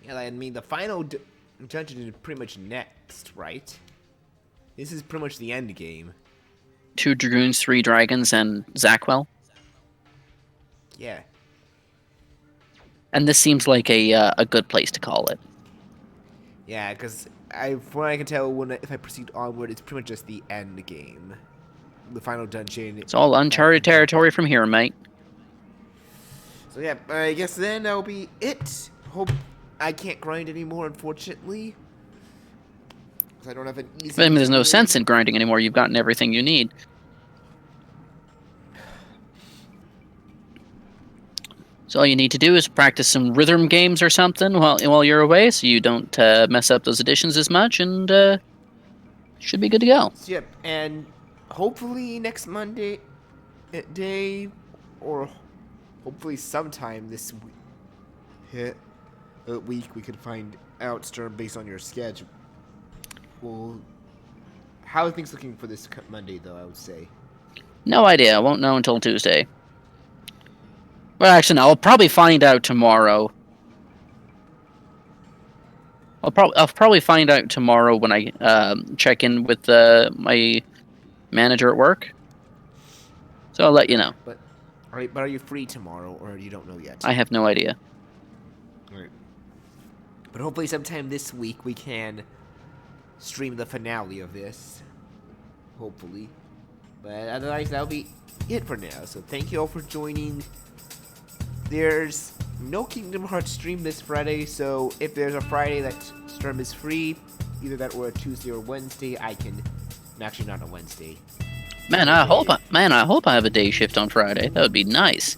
Yeah, I mean, the final dungeon is pretty much next, right? This is pretty much the end game. 2 Dragoons, 3 Dragons, and Zackwell. Yeah. And this seems like a good place to call it. Yeah, because from what I can tell, if I proceed onward, it's pretty much just the end game. The final dungeon. It's all uncharted territory from here, mate. So yeah, I guess then that'll be it. Hope I can't grind anymore, unfortunately. Because I don't have an easy... I mean, there's no sense in grinding anymore. You've gotten everything you need. So all you need to do is practice some rhythm games or something while you're away, so you don't mess up those additions as much, and should be good to go. Yep, and hopefully next Monday day, or hopefully sometime this week, we could find out, Sturm, based on your schedule. Well, how are things looking for this Monday, though? I would say. No idea. I won't know until Tuesday. Well, actually, no. I'll probably find out tomorrow. I'll probably find out tomorrow when I check in with my manager at work. So I'll let you know. But are you free tomorrow, or you don't know yet? I have no idea. Right. But hopefully sometime this week we can stream the finale of this. Hopefully. But otherwise, that'll be it for now. So thank you all for joining. There's no Kingdom Hearts stream this Friday, so if there's a Friday that Sturm is free, either that or a Tuesday or Wednesday, I can... Actually, not a Wednesday. Man, I hope I have a day shift on Friday. That would be nice.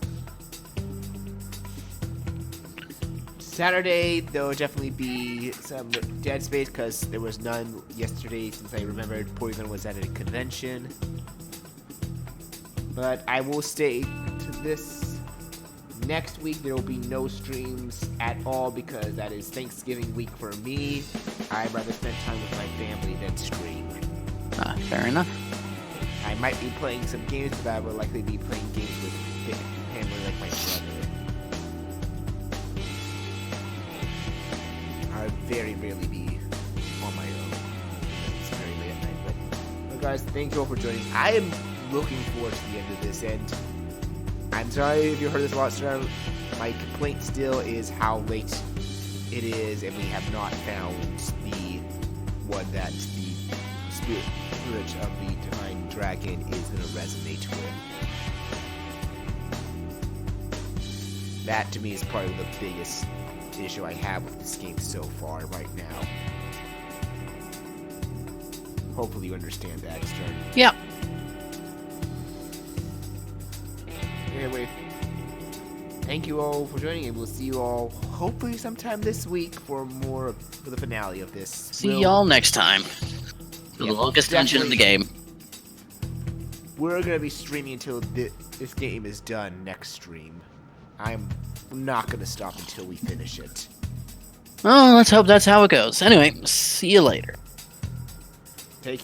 Saturday, there'll definitely be some Dead Space, because there was none yesterday, since I remembered Porygon was at a convention. But I will stay to this. Next week, there will be no streams at all, because that is Thanksgiving week for me. I'd rather spend time with my family than stream. Fair enough. I might be playing some games, but I will likely be playing games with family like my brother. I'll very rarely be on my own. It's very late at night. But guys, thank you all for joining. I am looking forward to the end of this, and I'm sorry if you heard this a lot, sir. My complaint still is how late it is, and we have not found the one that the spirit of the Divine Dragon is going to resonate with. That, to me, is probably the biggest issue I have with this game so far right now. Hopefully you understand that, Stern. Yeah. Anyway, thank you all for joining, and we'll see you all hopefully sometime this week for the finale of this. See y'all next time. The longest dungeon in the game. We're gonna be streaming until this game is done next stream. I'm not gonna stop until we finish it. Well, let's hope that's how it goes. Anyway, see you later. Take